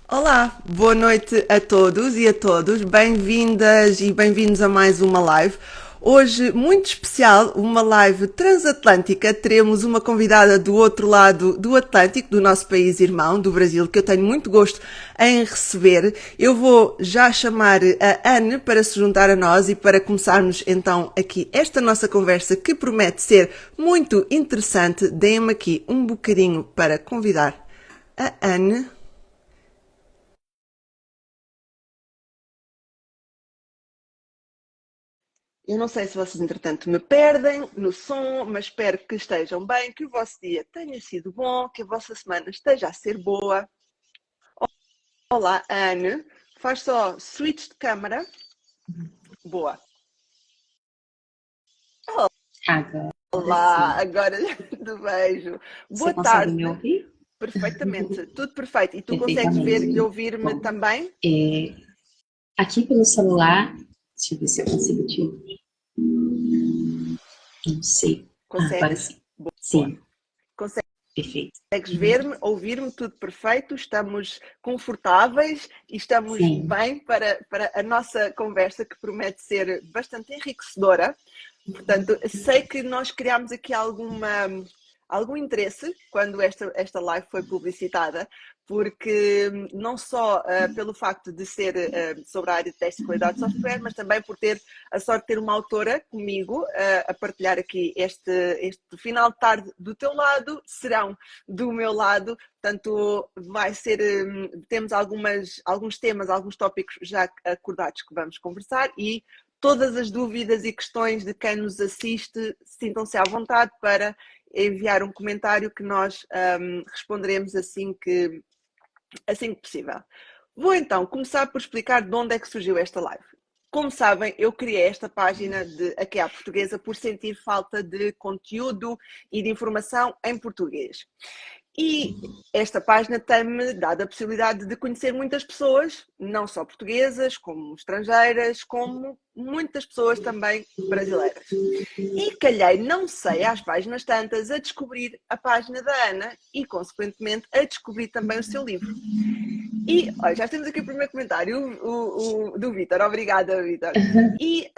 Olá, boa noite a todos e a todos. Bem-vindas e bem-vindos a mais uma live. Hoje, muito especial, uma live transatlântica. Teremos uma convidada do outro lado do Atlântico, do nosso país irmão, do Brasil, que eu tenho muito gosto em receber. Eu vou já chamar a Anne para se juntar a nós e para começarmos então aqui esta nossa conversa que promete ser muito interessante. Deem-me aqui um bocadinho para convidar a Anne. Eu não sei se vocês, entretanto, me perdem no som, mas espero que estejam bem, que o vosso dia tenha sido bom, que a vossa semana esteja a ser boa. Olá, Anne. Faz só switch de câmara. Boa. Agora Olá, sim. agora te vejo. Você Boa consegue me tarde. ouvir? Perfeitamente, tudo perfeito. E tu consegues ver e Perfeitamente. ouvir-me Bom, também? aqui pelo celular, deixa eu ver se eu consigo te ouvir. Não sei. Agora Consegues? sim. Boa. Sim, Consegues perfeito. ver-me, ouvir-me, tudo perfeito, estamos confortáveis e estamos Sim. bem para a nossa conversa que promete ser bastante enriquecedora. Portanto, sei que nós criámos aqui algum interesse quando esta live foi publicitada, porque não só pelo facto de ser sobre a área de teste de qualidade de software, mas também por ter a sorte de ter uma autora comigo a partilhar aqui este final de tarde do teu lado, serão do meu lado, portanto vai ser, temos alguns temas, alguns tópicos já acordados que vamos conversar e todas as dúvidas e questões de quem nos assiste, sintam-se à vontade para enviar um comentário que nós responderemos assim que possível. Vou então começar por explicar de onde é que surgiu esta live. Como sabem, eu criei esta página de Aqui à Portuguesa por sentir falta de conteúdo e de informação em português. E esta página tem-me dado a possibilidade de conhecer muitas pessoas, não só portuguesas, como estrangeiras, como muitas pessoas também brasileiras. E calhei, não sei, às páginas tantas, a descobrir a página da Ana e, consequentemente, a descobrir também o seu livro. E, olha, já temos aqui o primeiro comentário o do Vítor. Obrigada, Vítor. E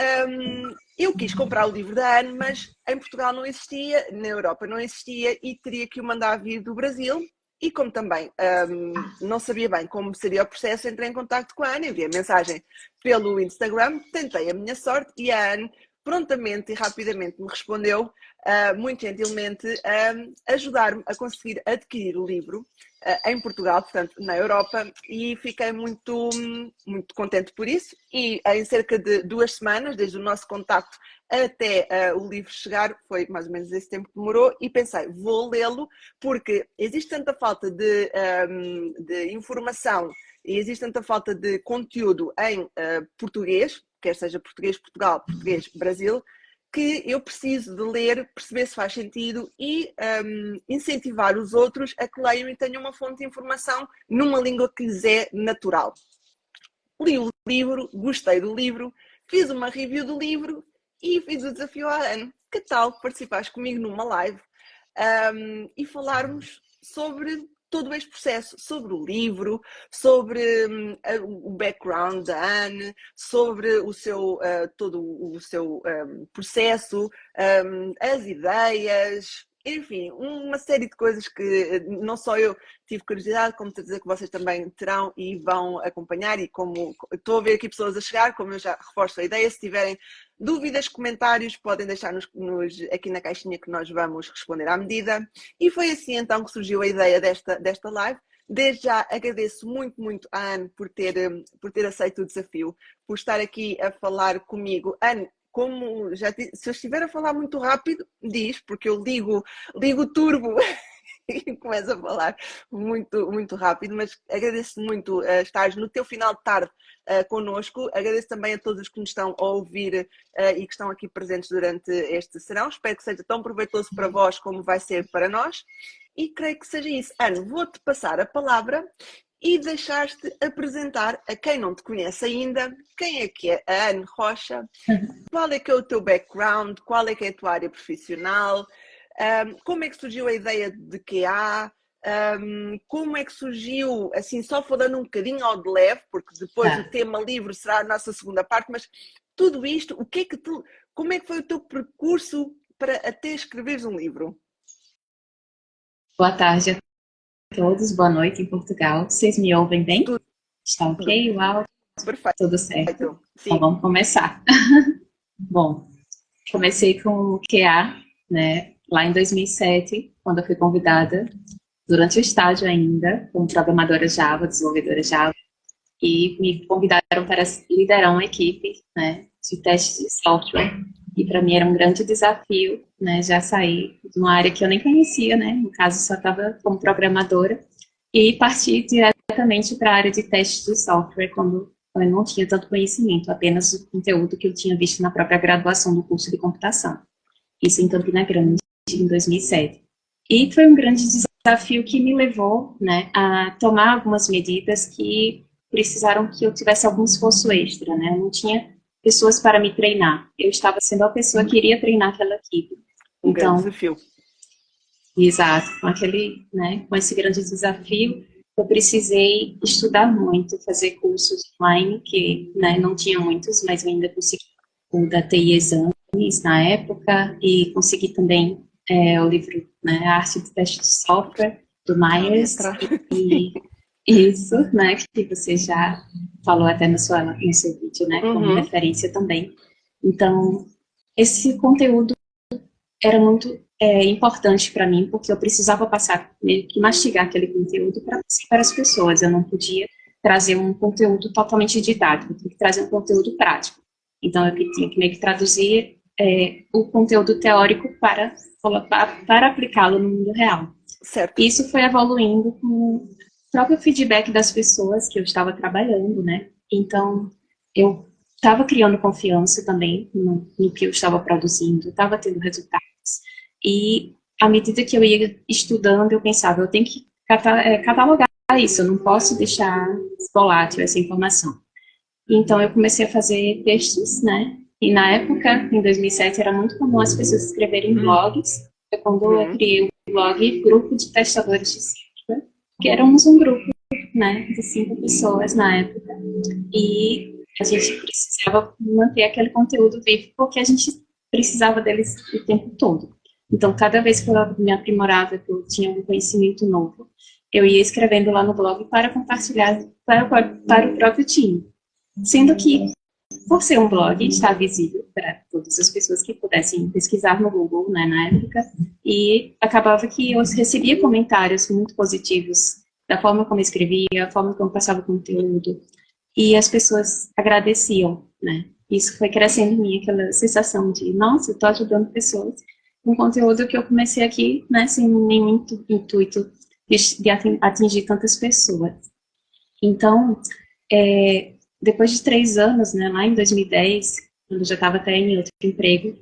eu quis comprar o livro da Anne, mas em Portugal não existia, na Europa não existia e teria que o mandar vir do Brasil. E como também não sabia bem como seria o processo, entrei em contato com a Anne, enviei mensagem pelo Instagram, tentei a minha sorte e a Anne prontamente e rapidamente me respondeu, muito gentilmente, a ajudar-me a conseguir adquirir o livro em Portugal, portanto, na Europa, e fiquei muito contente por isso. E em cerca de 2 semanas, desde o nosso contacto até o livro chegar, foi mais ou menos esse tempo que demorou, e pensei, vou lê-lo, porque existe tanta falta de informação e existe tanta falta de conteúdo em português, quer seja português Portugal, português Brasil, que eu preciso de ler, perceber se faz sentido e incentivar os outros a que leiam e tenham uma fonte de informação numa língua que lhes é natural. Li o livro, gostei do livro, fiz uma review do livro e fiz o desafio à Ana. Que tal participares comigo numa live e falarmos sobre todo este processo, sobre o livro, sobre o background da Anne, sobre todo o seu processo, as ideias, enfim, uma série de coisas que não só eu tive curiosidade, como dizer que vocês também terão e vão acompanhar. E como estou a ver aqui pessoas a chegar, como eu já reforço a ideia, se tiverem dúvidas, comentários, podem deixar aqui na caixinha que nós vamos responder à medida. E foi assim então que surgiu a ideia desta live. Desde já agradeço muito à Anne por ter aceito o desafio, por estar aqui a falar comigo. Anne, como se eu estiver a falar muito rápido, diz, porque eu ligo o turbo e começo a falar muito rápido, mas agradeço muito estares no teu final de tarde connosco. Agradeço também a todos que nos estão a ouvir e que estão aqui presentes durante este serão. Espero que seja tão proveitoso para vós como vai ser para nós. E creio que seja isso. Ana, vou-te passar a palavra e deixar-te apresentar a quem não te conhece ainda, quem é que é a Anne Rocha, qual é que é o teu background, qual é que é a tua área profissional, como é que surgiu a ideia de QA, como é que surgiu, assim, só falando um bocadinho ao de leve, porque depois o tema livro será a nossa segunda parte, mas tudo isto, como é que foi o teu percurso para até escreveres um livro? Boa tarde a todos, boa noite em Portugal. Vocês me ouvem bem? Tudo. Está ok? Uau, Perfeito. tudo certo? Sim. Então vamos começar. Bom, comecei com o QA, né, lá em 2007, quando eu fui convidada, durante o estágio ainda, como programadora Java, desenvolvedora Java, e me convidaram para liderar uma equipe, né, de testes de software. E para mim era um grande desafio, né, já sair de uma área que eu nem conhecia, né, no caso só estava como programadora, e partir diretamente para a área de testes de software, quando eu não tinha tanto conhecimento, apenas o conteúdo que eu tinha visto na própria graduação do curso de computação. Isso em Campina Grande, em 2007. E foi um grande desafio que me levou, né, a tomar algumas medidas que precisaram que eu tivesse algum esforço extra, né, eu não tinha pessoas para me treinar, eu estava sendo a pessoa que iria treinar aquela equipe. Um grande desafio. Exato, com esse grande desafio, eu precisei estudar muito, fazer cursos online, que, né, não tinha muitos, mas eu ainda consegui o da TI Exames na época, e consegui também o livro, né, A Arte do Teste de Software, do Myers, e isso, né, que você já falou até no seu vídeo, né, como referência também. Então, esse conteúdo era muito importante para mim, porque eu precisava passar, meio que mastigar aquele conteúdo para as pessoas. Eu não podia trazer um conteúdo totalmente didático, eu tinha que trazer um conteúdo prático. Então, eu tinha que meio que traduzir o conteúdo teórico para aplicá-lo no mundo real. Certo. Isso foi evoluindo com o próprio feedback das pessoas que eu estava trabalhando, né? Então, eu estava criando confiança também no que eu estava produzindo, estava tendo resultados. E, à medida que eu ia estudando, eu pensava, eu tenho que catalogar isso, eu não posso deixar volátil essa informação. Então, eu comecei a fazer textos, né? E, na época, em 2007, era muito comum as pessoas escreverem blogs. Foi quando eu criei o blog Grupo de Testadores de Software, que éramos um grupo, né, de 5 pessoas na época. E a gente precisava manter aquele conteúdo vivo, porque a gente precisava deles o tempo todo. Então, cada vez que eu me aprimorava, que eu tinha um conhecimento novo, eu ia escrevendo lá no blog para compartilhar para o próprio time. Sendo que, por ser um blog, está visível para todas as pessoas que pudessem pesquisar no Google, né, na época, e acabava que eu recebia comentários muito positivos da forma como eu escrevia, a forma como eu passava o conteúdo, e as pessoas agradeciam, né. Isso foi crescendo em mim, aquela sensação de, nossa, eu estou ajudando pessoas com conteúdo que eu comecei aqui, né, sem nenhum intuito de atingir tantas pessoas. Então, depois de 3 anos, né, lá em 2010, quando eu já estava até em outro emprego,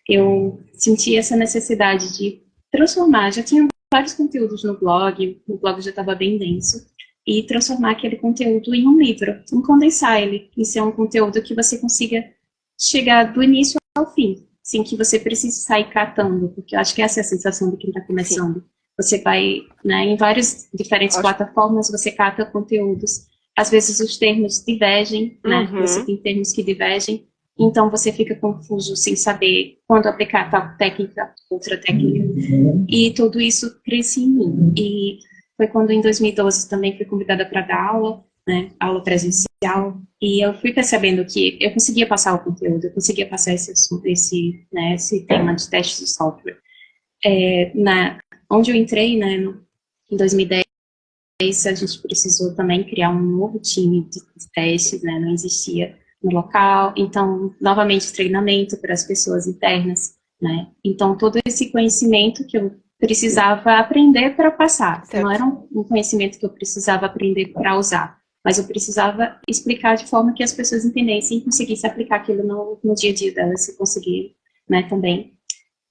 eu senti essa necessidade de transformar, já tinha vários conteúdos no blog, o blog já estava bem denso, e transformar aquele conteúdo em um livro, condensar ele, e ser um conteúdo que você consiga chegar do início ao fim, sem que você precise sair catando, porque eu acho que essa é a sensação de quem está começando. Sim. Você vai, né, em várias diferentes plataformas, você cata conteúdos, às vezes os termos divergem, né, você tem termos que divergem, então você fica confuso sem saber quando aplicar tal técnica, outra técnica, e tudo isso cresce em mim. E foi quando em 2012 também fui convidada para dar aula, né, aula presencial, e eu fui percebendo que eu conseguia passar o conteúdo, eu conseguia passar esse tema de teste de software. Onde eu entrei, né, em 2010, a gente precisou também criar um novo time de testes, né, não existia no local, então, novamente, treinamento para as pessoas internas, né, então, todo esse conhecimento que eu precisava aprender para passar, não era um conhecimento que eu precisava aprender para usar, mas eu precisava explicar de forma que as pessoas entendessem e conseguissem aplicar aquilo no dia a dia delas, e conseguir, né, também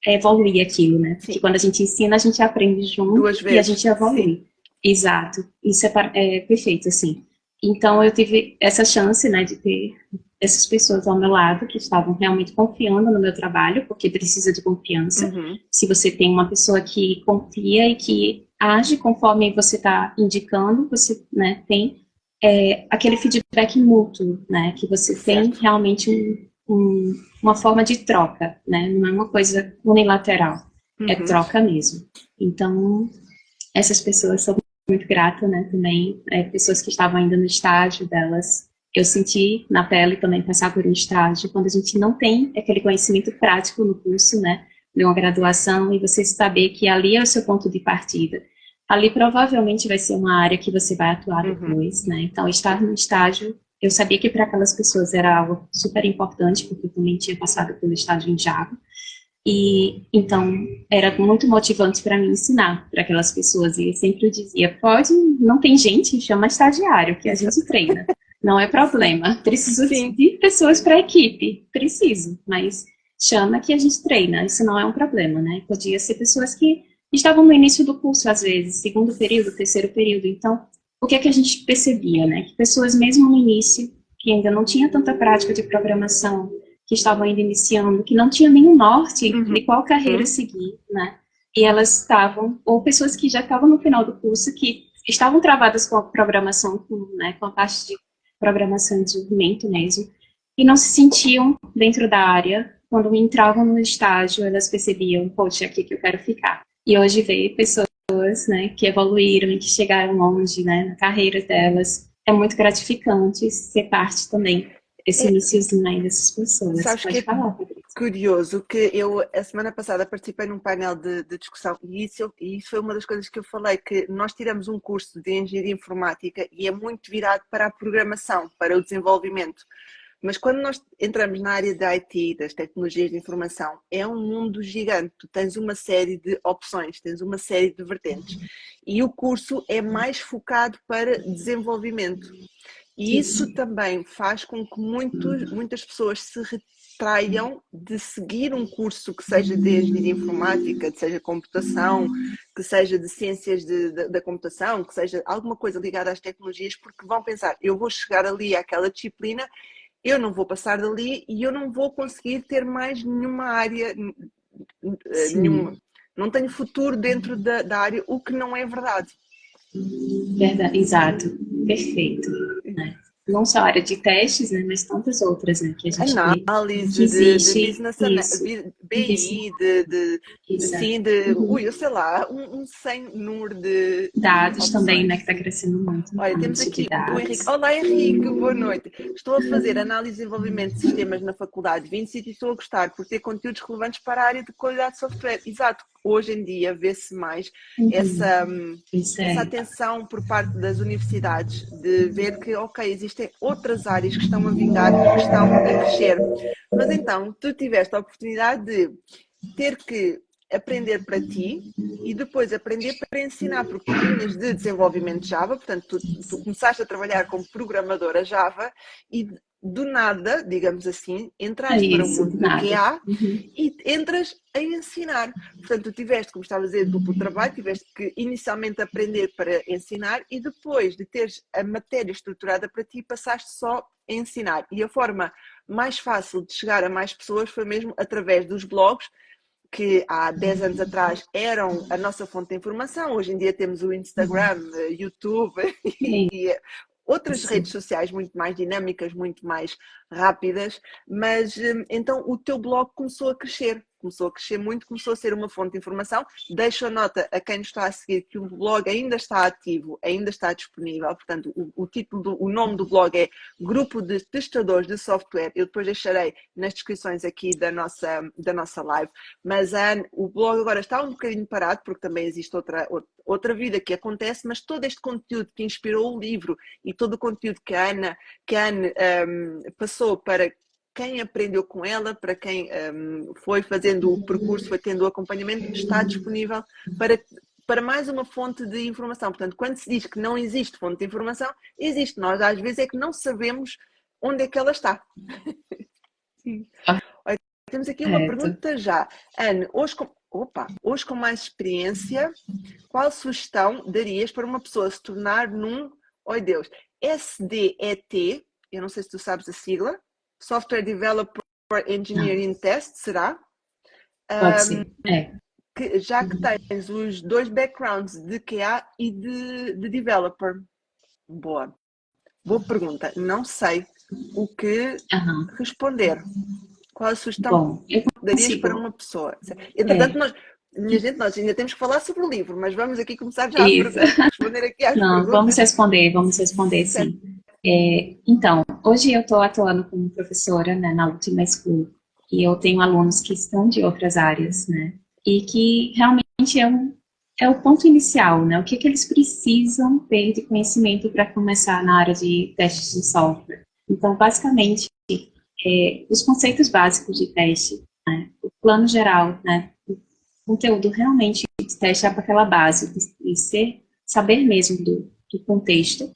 evoluir aquilo, né, porque quando a gente ensina, a gente aprende junto e a gente evolui. Sim. Exato, isso é perfeito, assim. Então, eu tive essa chance, né, de ter essas pessoas ao meu lado que estavam realmente confiando no meu trabalho, porque precisa de confiança. Se você tem uma pessoa que confia e que age conforme você está indicando, você, né, tem aquele feedback mútuo, né, que você tem realmente uma forma de troca, né, não é uma coisa unilateral, é troca mesmo. Então, essas pessoas são muito gratas, né, também, pessoas que estavam ainda no estágio delas. Eu senti na pele também passar por um estágio, quando a gente não tem aquele conhecimento prático no curso, né, de uma graduação, e você saber que ali é o seu ponto de partida. Ali provavelmente vai ser uma área que você vai atuar depois, né, então estar no estágio, eu sabia que para aquelas pessoas era algo super importante, porque eu também tinha passado pelo estágio em Java, e então era muito motivante para mim ensinar para aquelas pessoas. E eu sempre dizia: pode, não tem gente, chama estagiário, que a gente treina. Não é problema. Preciso de pessoas para a equipe. Preciso, mas chama que a gente treina. Isso não é um problema, né? Podia ser pessoas que estavam no início do curso, às vezes, segundo período, terceiro período. Então, o que é que a gente percebia, né? Que pessoas mesmo no início, que ainda não tinham tanta prática de programação, que estavam ainda iniciando, que não tinham nenhum norte de qual carreira seguir, né? E elas estavam, ou pessoas que já estavam no final do curso, que estavam travadas com a programação, né, com a parte de programação e desenvolvimento mesmo, e não se sentiam dentro da área. Quando entravam no estágio, elas percebiam: poxa, é aqui que eu quero ficar. E hoje ver pessoas, né, que evoluíram e que chegaram longe, né, na carreira delas, é muito gratificante ser parte também esse iniciozinho aí dessas pessoas. Sabes Pode que falar, é curioso que eu, a semana passada, participei num painel de discussão e isso foi uma das coisas que eu falei, que nós tiramos um curso de Engenharia Informática e é muito virado para a programação, para o desenvolvimento. Mas quando nós entramos na área da IT, das tecnologias de informação, é um mundo gigante. Tu tens uma série de opções, tens uma série de vertentes. E o curso é mais focado para desenvolvimento. E isso também faz com que muitas pessoas se retraiam de seguir um curso que seja de engenharia informática, que seja computação, que seja de ciências da computação, que seja alguma coisa ligada às tecnologias, porque vão pensar: eu vou chegar ali àquela disciplina, eu não vou passar dali e eu não vou conseguir ter mais nenhuma área, nenhuma, não tenho futuro dentro da área, o que não é verdade. Verdade, exato, perfeito. Né? Não só a área de testes, né, mas tantas outras, né, que a gente vê que Análise de existe business, isso. BI, eu sei lá, um sem número de Dados também, né, que opções. está crescendo muito, Olha, temos análise de aqui o Henrique. dados. Olá, Henrique, boa noite. Estou a fazer análise e desenvolvimento de sistemas na faculdade 27 e estou a gostar por ter conteúdos relevantes para a área de qualidade de software. Exato, hoje em dia vê-se mais essa atenção por parte das universidades de ver que, ok, existem outras áreas que estão a vingar e que estão a crescer. Mas então, tu tiveste a oportunidade de ter que aprender para ti e depois aprender para ensinar, porque tu vinhas de desenvolvimento de Java, portanto, tu começaste a trabalhar como programadora Java e do nada, digamos assim, entraste para o mundo de QA e entras a ensinar. Portanto, tu tiveste, como estava a dizer, duplo trabalho, tiveste que inicialmente aprender para ensinar e depois de teres a matéria estruturada para ti, passaste só a ensinar. E a forma mais fácil de chegar a mais pessoas foi mesmo através dos blogs, que há 10 anos atrás eram a nossa fonte de informação. Hoje em dia temos o Instagram, YouTube e outras redes sociais muito mais dinâmicas, muito mais rápidas, mas então o teu blog começou a crescer muito, começou a ser uma fonte de informação. Deixo a nota a quem nos está a seguir que o blog ainda está ativo, ainda está disponível, portanto o título, o nome do blog é Grupo de Testadores de Software. Eu depois deixarei nas descrições aqui da nossa live, mas o blog agora está um bocadinho parado porque também existe outra vida que acontece, mas todo este conteúdo que inspirou o livro e todo o conteúdo que a Anne passou para quem aprendeu com ela, para quem foi fazendo o percurso, foi tendo o acompanhamento, está disponível para mais uma fonte de informação. Portanto, quando se diz que não existe fonte de informação, existe. Nós às vezes é que não sabemos onde é que ela está. Olha, temos aqui uma pergunta já. Anne, hoje com mais experiência, qual sugestão darias para uma pessoa se tornar num, oi Deus, SDET, eu não sei se tu sabes a sigla. Software Developer Engineering Test, será? Pode ser, Já que tens os 2 backgrounds de QA e de developer. Boa pergunta. Não sei o que responder. Qual a sugestão Bom, eu que darias para consigo. uma pessoa? Entretanto, minha gente, nós ainda temos que falar sobre o livro, mas vamos aqui começar já Isso. a responder aqui às Não, perguntas. vamos responder sim. Então, hoje eu estou atuando como professora, né, na Ultima School, e eu tenho alunos que estão de outras áreas, né, e que realmente é o ponto inicial, né, o que eles precisam ter de conhecimento para começar na área de testes de software. Então, basicamente, os conceitos básicos de teste, né, o plano geral, né, o conteúdo realmente de teste é para aquela base, de saber mesmo do contexto,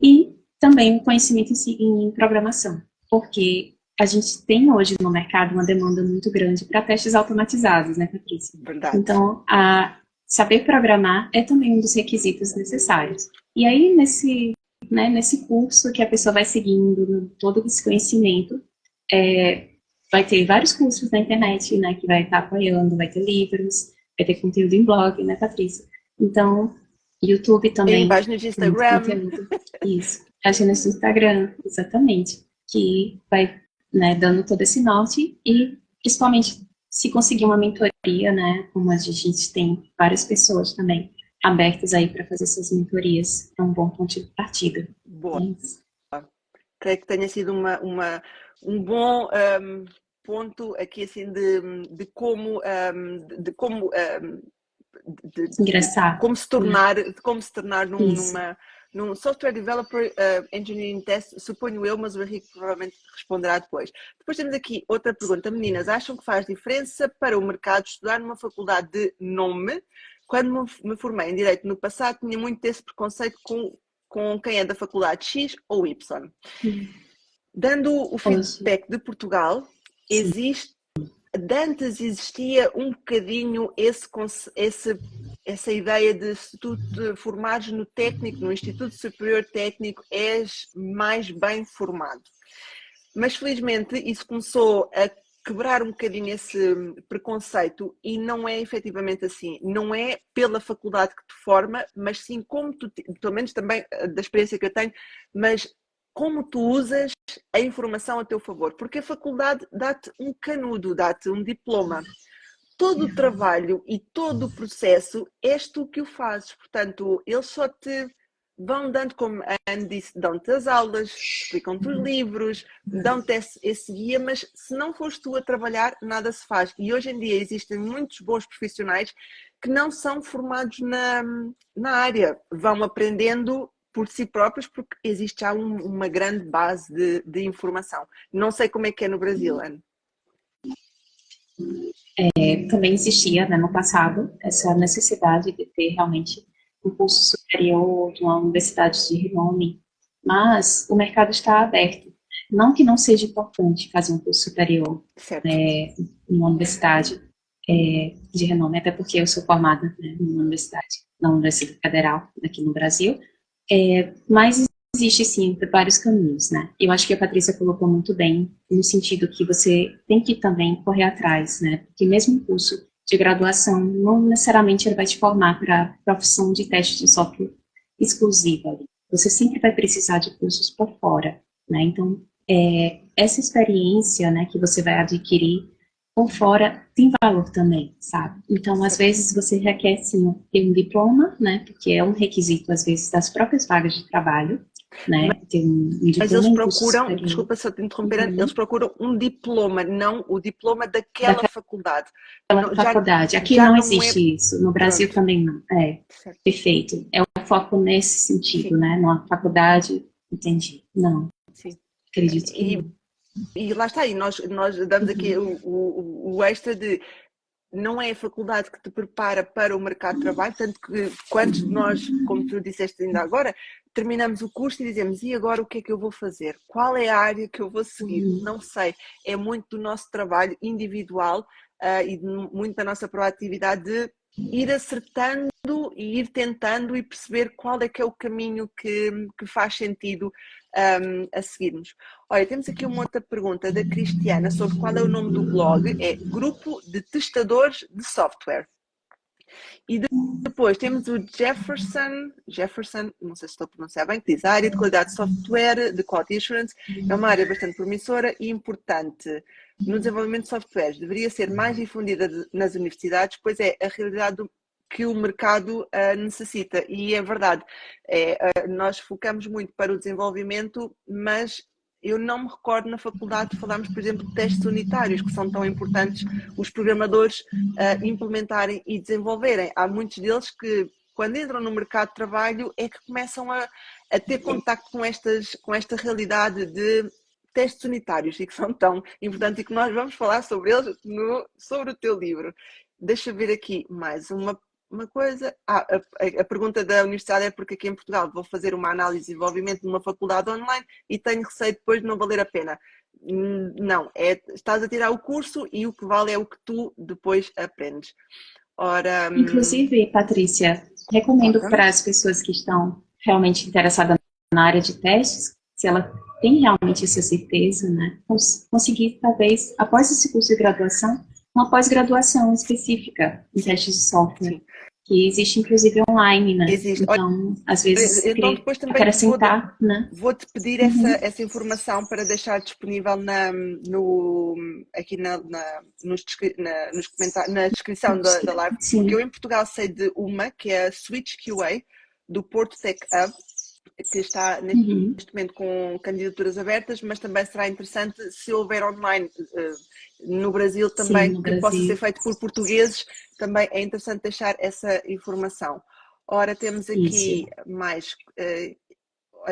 e também o conhecimento em programação, porque a gente tem hoje no mercado uma demanda muito grande para testes automatizados, né, Patrícia? Verdade. Então, saber programar é também um dos requisitos necessários. E aí, nesse curso que a pessoa vai seguindo, todo esse conhecimento, vai ter vários cursos na internet, né, que vai estar apoiando, vai ter livros, vai ter conteúdo em blog, né, Patrícia? Então, YouTube também. Em páginas de Instagram. Isso. Páginas de Instagram, exatamente. Que vai, né, dando todo esse norte e, principalmente, se conseguir uma mentoria, né, como a gente tem várias pessoas também abertas aí para fazer essas mentorias, é um bom ponto de partida. Boa. Creio que tenha sido um bom ponto aqui, assim, de como se tornar num Software Developer Engineering Test, suponho eu, mas o Henrique provavelmente responderá depois. Depois temos aqui outra pergunta. Meninas, acham que faz diferença para o mercado estudar numa faculdade de nome? Quando me formei em Direito no passado, tinha muito desse preconceito com quem é da faculdade X ou Y. Dando o feedback de Portugal, antes existia um bocadinho essa ideia de se tu te formares no técnico, no Instituto Superior Técnico, és mais bem formado. Mas felizmente isso começou a quebrar um bocadinho esse preconceito e não é efetivamente assim. Não é pela faculdade que te forma, mas sim como tu, pelo menos também da experiência que eu tenho, mas como tu usas a informação a teu favor. Porque a faculdade dá-te um canudo, dá-te um diploma. Todo o trabalho e todo o processo és tu que o fazes. Portanto, eles só te vão dando, como a Anne disse, dão-te as aulas, explicam-te os livros, dão-te esse guia, mas se não fores tu a trabalhar, nada se faz. E hoje em dia existem muitos bons profissionais que não são formados na área, vão aprendendo por si próprios, porque existe já uma grande base de informação. Não sei como é que é no Brasil, Anne. Também existia, né, no passado, essa necessidade de ter realmente um curso superior de uma universidade de renome, mas o mercado está aberto. Não que não seja importante fazer um curso superior em uma universidade de renome, até porque eu sou formada, né, na Universidade Federal, aqui no Brasil, mas existe, sim, vários caminhos, né? Eu acho que a Patrícia colocou muito bem, no sentido que você tem que também correr atrás, né? Porque mesmo um curso de graduação, não necessariamente ele vai te formar para a profissão de teste de software exclusiva. Você sempre vai precisar de cursos por fora, né? Então, essa experiência, né, que você vai adquirir por fora tem valor também, sabe? Então, às vezes, você requer, sim, ter um diploma, né? Porque é um requisito, às vezes, das próprias vagas de trabalho, né? Ter um diploma. Mas eles procuram, desculpa se eu te interromper, eles procuram um diploma, não o diploma daquela faculdade. Faculdade. Aqui não existe isso, no Brasil também não. Perfeito. É o foco nesse sentido, né? Numa faculdade, entendi. Não. Sim. Acredito que não. E lá está, e nós damos aqui o extra de não é a faculdade que te prepara para o mercado de trabalho, tanto que quantos de nós, como tu disseste ainda agora, terminamos o curso e dizemos, e agora o que é que eu vou fazer? Qual é a área que eu vou seguir? Não sei, é muito do nosso trabalho individual e muito da nossa proatividade de ir acertando e ir tentando e perceber qual é que é o caminho que faz sentido a seguirmos. Olha, temos aqui uma outra pergunta da Cristiana sobre qual é o nome do blog. É Grupo de Testadores de Software. E depois temos o Jefferson, não sei se estou a pronunciar bem, que diz: a área de qualidade de software, de Quality Assurance, é uma área bastante promissora e importante no desenvolvimento de softwares. Deveria ser mais difundida nas universidades, pois é a realidade que o mercado necessita. E é verdade, nós focamos muito para o desenvolvimento, mas eu não me recordo na faculdade de falarmos, por exemplo, de testes unitários, que são tão importantes os programadores implementarem e desenvolverem. Há muitos deles que, quando entram no mercado de trabalho, é que começam a ter contacto com esta realidade de testes unitários e que são tão importantes e que nós vamos falar sobre eles sobre o teu livro. Deixa eu ver aqui mais uma coisa. A pergunta da universidade é porque aqui em Portugal vou fazer uma análise de desenvolvimento numa faculdade online e tenho receio depois de não valer a pena. Não, estás a tirar o curso e o que vale é o que tu depois aprendes. Ora, Inclusive, Patrícia, recomendo para as pessoas que estão realmente interessadas na área de testes, se ela tem realmente essa certeza, né, conseguir talvez, após esse curso de graduação, uma pós-graduação específica em testes de software. Sim. Que existe inclusive online, né? Existe. Então, às vezes, então depois também acrescentar, né? Vou-te pedir essa informação para deixar disponível aqui nos comentários, na descrição da live. Sim. Porque eu em Portugal sei de uma, que é a Switch QA, do Porto Tech Hub, que está neste momento com candidaturas abertas, mas também será interessante se houver online no Brasil também, sim, no Brasil, possa ser feito por portugueses, também é interessante deixar essa informação. Ora, temos aqui mais,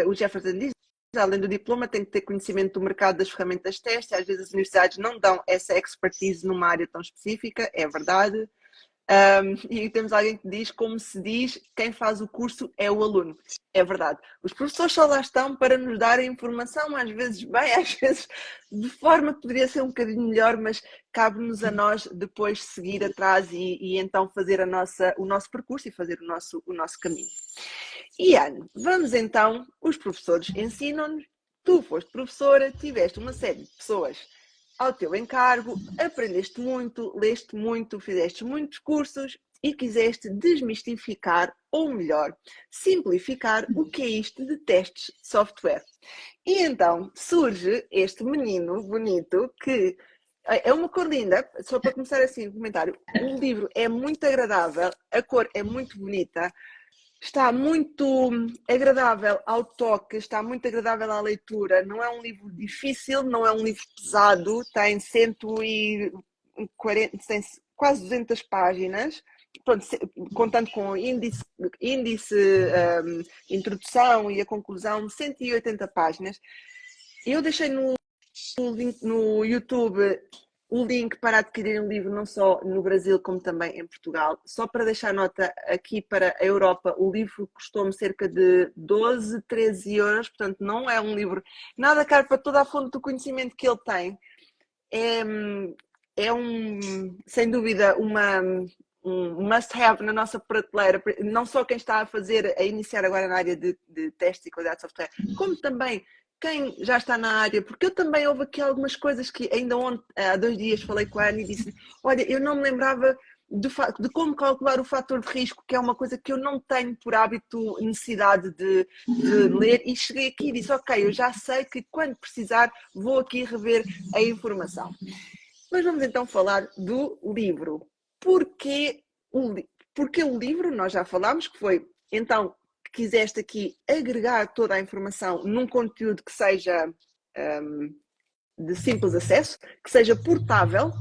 o Jefferson diz, além do diploma tem que ter conhecimento do mercado das ferramentas de teste, às vezes as universidades não dão essa expertise numa área tão específica, é verdade. E temos alguém que diz, como se diz, quem faz o curso é o aluno. É verdade. Os professores só lá estão para nos dar a informação, às vezes bem, às vezes de forma que poderia ser um bocadinho melhor, mas cabe-nos a nós depois seguir atrás e então fazer o nosso percurso e fazer o nosso caminho. E Ana, vamos então, os professores ensinam-nos, tu foste professora, tiveste uma série de pessoas ao teu encargo, aprendeste muito, leste muito, fizeste muitos cursos e quiseste desmistificar, ou melhor, simplificar o que é isto de testes de software. E então surge este menino bonito que é uma cor linda, só para começar assim o comentário, o livro é muito agradável, a cor é muito bonita, está muito agradável ao toque, está muito agradável à leitura. Não é um livro difícil, não é um livro pesado, tem 140, tem quase 200 páginas, pronto, contando com o índice, introdução e a conclusão, 180 páginas. Eu deixei no YouTube o link para adquirir um livro não só no Brasil como também em Portugal. Só para deixar nota, aqui para a Europa o livro custou-me cerca de 12, 13 euros, portanto não é um livro nada caro para toda a fonte do conhecimento que ele tem. É sem dúvida um must-have na nossa prateleira, não só quem está a iniciar agora na área de testes e qualidade de software, como também quem já está na área, porque eu também houve aqui algumas coisas que ainda há 2 dias falei com a Ana e disse, olha, eu não me lembrava de como calcular o fator de risco, que é uma coisa que eu não tenho por hábito necessidade de ler, e cheguei aqui e disse, ok, eu já sei que quando precisar vou aqui rever a informação. Mas vamos então falar do livro. Porquê o livro? Nós já falámos que foi, então, quiseste aqui agregar toda a informação num conteúdo que seja de simples acesso, que seja portável,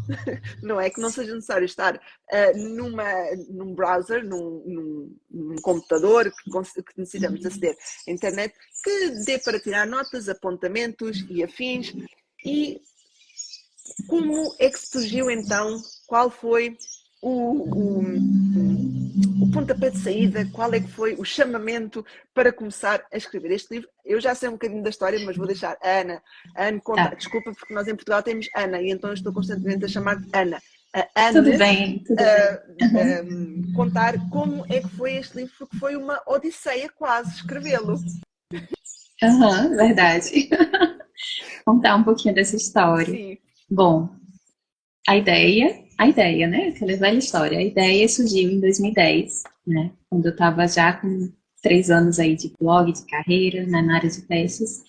não é? Que não seja necessário estar num browser, num computador que necessitamos de aceder à internet, que dê para tirar notas, apontamentos e afins. E como é que surgiu então? Qual foi o pontapé de saída? Qual é que foi o chamamento para começar a escrever este livro? Eu já sei um bocadinho da história, mas vou deixar a Ana conta. Desculpa, porque nós em Portugal temos Ana e então eu estou constantemente a chamar-te Ana. a Anne, Tudo bem, tudo bem. contar como é que foi este livro, porque foi uma odisseia quase escrevê-lo. Verdade. Contar um pouquinho dessa história. Sim. Bom, a ideia, né? Aquela velha história. A ideia surgiu em 2010, né? Quando eu estava já com 3 anos aí de blog, de carreira, né, na área de testes.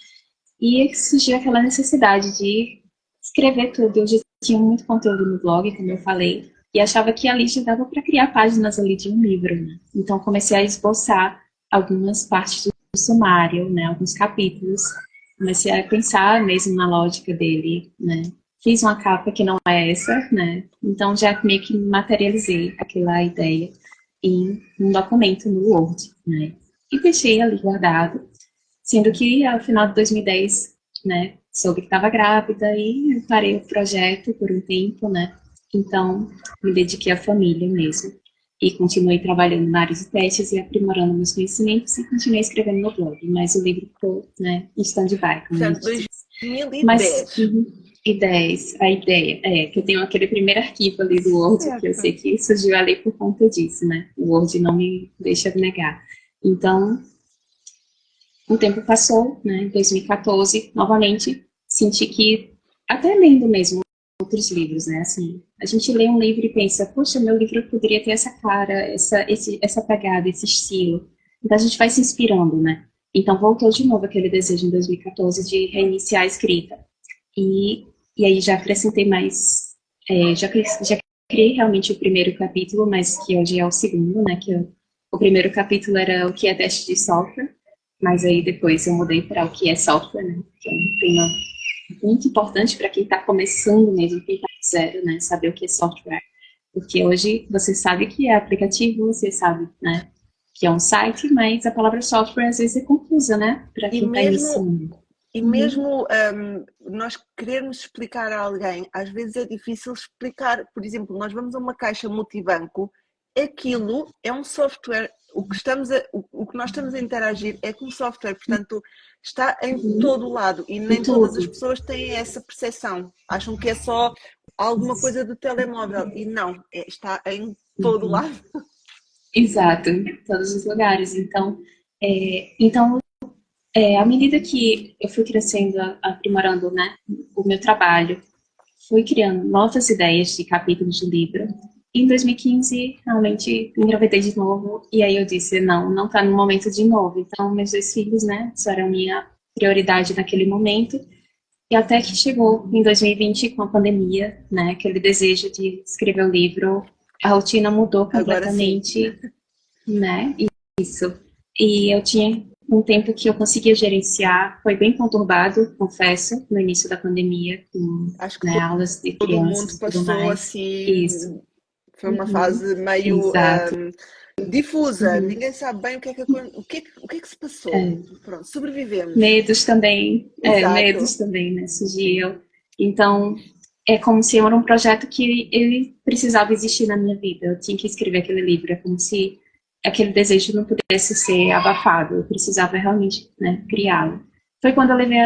E surgiu aquela necessidade de escrever tudo. Eu já tinha muito conteúdo no blog, como eu falei, e achava que ali já dava para criar páginas ali de um livro, né? Então comecei a esboçar algumas partes do sumário, né? Alguns capítulos. Comecei a pensar mesmo na lógica dele, né? Fiz uma capa que não é essa, né? Então já meio que materializei aquela ideia em um documento no Word, né? E deixei ali guardado, sendo que ao final de 2010, né, soube que estava grávida e parei o projeto por um tempo, né? Então me dediquei à família mesmo e continuei trabalhando na área de testes e aprimorando meus conhecimentos e continuei escrevendo no blog, mas o livro ficou, né, em stand-by, como a Portanto, gente diz. 2010. Mas ideias, a ideia é que eu tenho aquele primeiro arquivo ali do Word, que eu Certo. sei que surgiu ali por conta disso, né? O Word não me deixa negar. Então, o tempo passou, né? Em 2014, novamente, senti que, até lendo mesmo outros livros, né? Assim, a gente lê um livro e pensa, poxa, meu livro poderia ter essa cara, essa pegada, esse estilo. Então a gente vai se inspirando, né? Então voltou de novo aquele desejo em 2014 de reiniciar a escrita. E, e aí já acrescentei mais, já criei realmente o primeiro capítulo, mas que hoje é o segundo, né? O primeiro capítulo era o que é teste de software, mas aí depois eu mudei para o que é software, né? Que é um tema muito importante para quem está começando mesmo, quem está zero, né? Saber o que é software. Porque hoje você sabe que é aplicativo, você sabe, né? Que é um site, mas a palavra software às vezes é confusa, né? Para E quem está mesmo, iniciando. e mesmo nós querermos explicar a alguém, às vezes é difícil explicar. Por exemplo, nós vamos a uma caixa multibanco, aquilo é um software. O que nós estamos a interagir é com software, portanto, está em todo o lado e E nem todas as tudo. pessoas têm essa percepção. Acham que é só alguma coisa do telemóvel e não, está em todo o lado. Exato, em todos os lugares. Então, à medida que eu fui crescendo, aprimorando, né, o meu trabalho, fui criando novas ideias de capítulos de livro. E em 2015, realmente, engravidei de novo. E aí eu disse, não está no momento de novo. Então, meus 2 filhos, né, eram minha prioridade naquele momento. E até que chegou em 2020, com a pandemia, né, aquele desejo de escrever um livro, a rotina mudou Agora sim. completamente, né? Isso. E eu tinha um tempo que eu conseguia gerenciar, foi bem conturbado, confesso, no início da pandemia, com, Acho que né, aulas de todo mundo crianças e tudo passou mais. assim, Isso. foi uma fase meio Exato. difusa, ninguém sabe bem o que é que se passou. É. Pronto, sobrevivemos. Medos Exato. também, né, surgiam. Então, é como se era um projeto que ele precisava existir na minha vida. Eu tinha que escrever aquele livro. É como se aquele desejo não pudesse ser abafado. Eu precisava realmente, né, criá-lo. Foi quando eu levei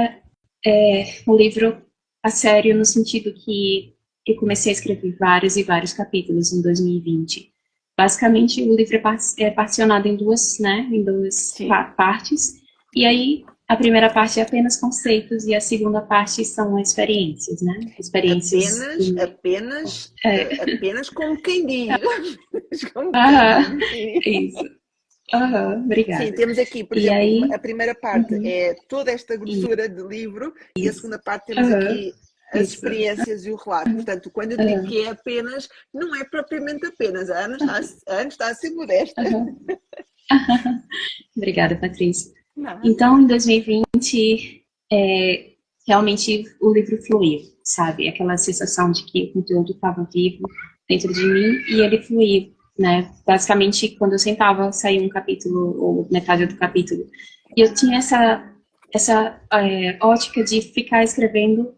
o livro a sério, no sentido que eu comecei a escrever vários e vários capítulos em 2020. Basicamente, o livro é particionado em duas Sim. partes. E aí, a primeira parte é apenas conceitos e a segunda parte são experiências, né? Experiências. Apenas como quem diz. Como quem Aham, diz, sim. isso. Aham, Sim, obrigada. temos aqui, por E exemplo, aí, a primeira parte uhum, é toda esta grossura de livro e a isso. segunda parte temos Aham, aqui as isso. experiências e o relato. Portanto, quando eu digo Aham, que é apenas, não é propriamente apenas. A Ana está a ser modesta. aham. Obrigada, Patrícia. Nada. Então, em 2020, realmente o livro fluiu, sabe? Aquela sensação de que o conteúdo estava vivo dentro de mim e ele fluiu, né? Basicamente, quando eu sentava, saía um capítulo ou metade do capítulo. E eu tinha essa ótica de ficar escrevendo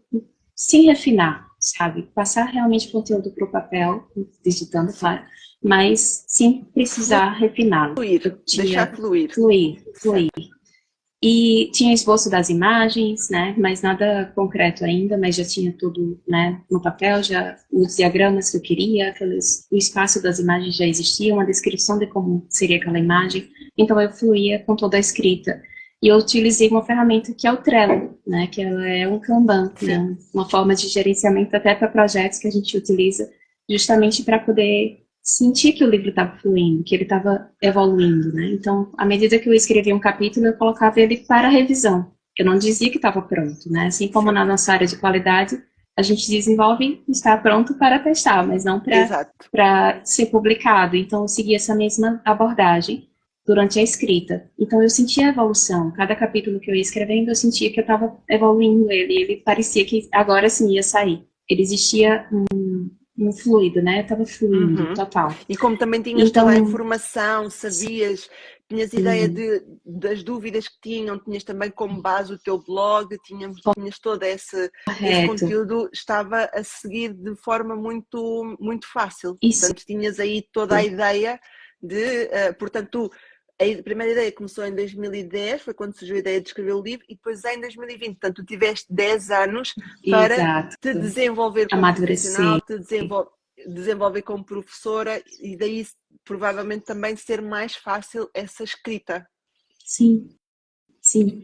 sem refinar, sabe? Passar realmente o conteúdo para o papel, digitando, Sim. claro, mas sem precisar refiná-lo. Fluir, Eu deixar tinha fluir. fluir, fluir. Certo. E tinha esboço das imagens, né, mas nada concreto ainda, mas já tinha tudo, né, no papel, já os diagramas que eu queria, o espaço das imagens já existia, uma descrição de como seria aquela imagem, então eu fluía com toda a escrita. E eu utilizei uma ferramenta que é o Trello, né, que ela é um Kanban, Sim, né, uma forma de gerenciamento até para projetos que a gente utiliza justamente para poder sentir que o livro estava fluindo, que ele estava evoluindo, né? Então, à medida que eu escrevia um capítulo, eu colocava ele para revisão. Eu não dizia que estava pronto, né? Assim como na certo. nossa área de qualidade, a gente desenvolve e está pronto para testar, mas não Exato. para ser publicado. Então, eu segui essa mesma abordagem durante a escrita. Então, eu sentia a evolução. Cada capítulo que eu ia escrevendo, eu sentia que eu estava evoluindo ele. Ele parecia que agora sim ia sair. Ele existia um fluido, né? Estava fluindo, Uhum. total. E como também tinhas toda a Então, informação, sabias, tinhas ideia das dúvidas que tinham, tinhas também como base o teu blog, tinhas todo esse correto. conteúdo, estava a seguir de forma muito, muito fácil. Isso, Portanto, tinhas aí toda a ideia portanto, a primeira ideia começou em 2010, foi quando surgiu a ideia de escrever o livro, e depois em 2020. Portanto, tu tiveste 10 anos para exato. te desenvolver como Amadurecer. profissional, te desenvolver como professora e daí provavelmente também ser mais fácil essa escrita. Sim, sim.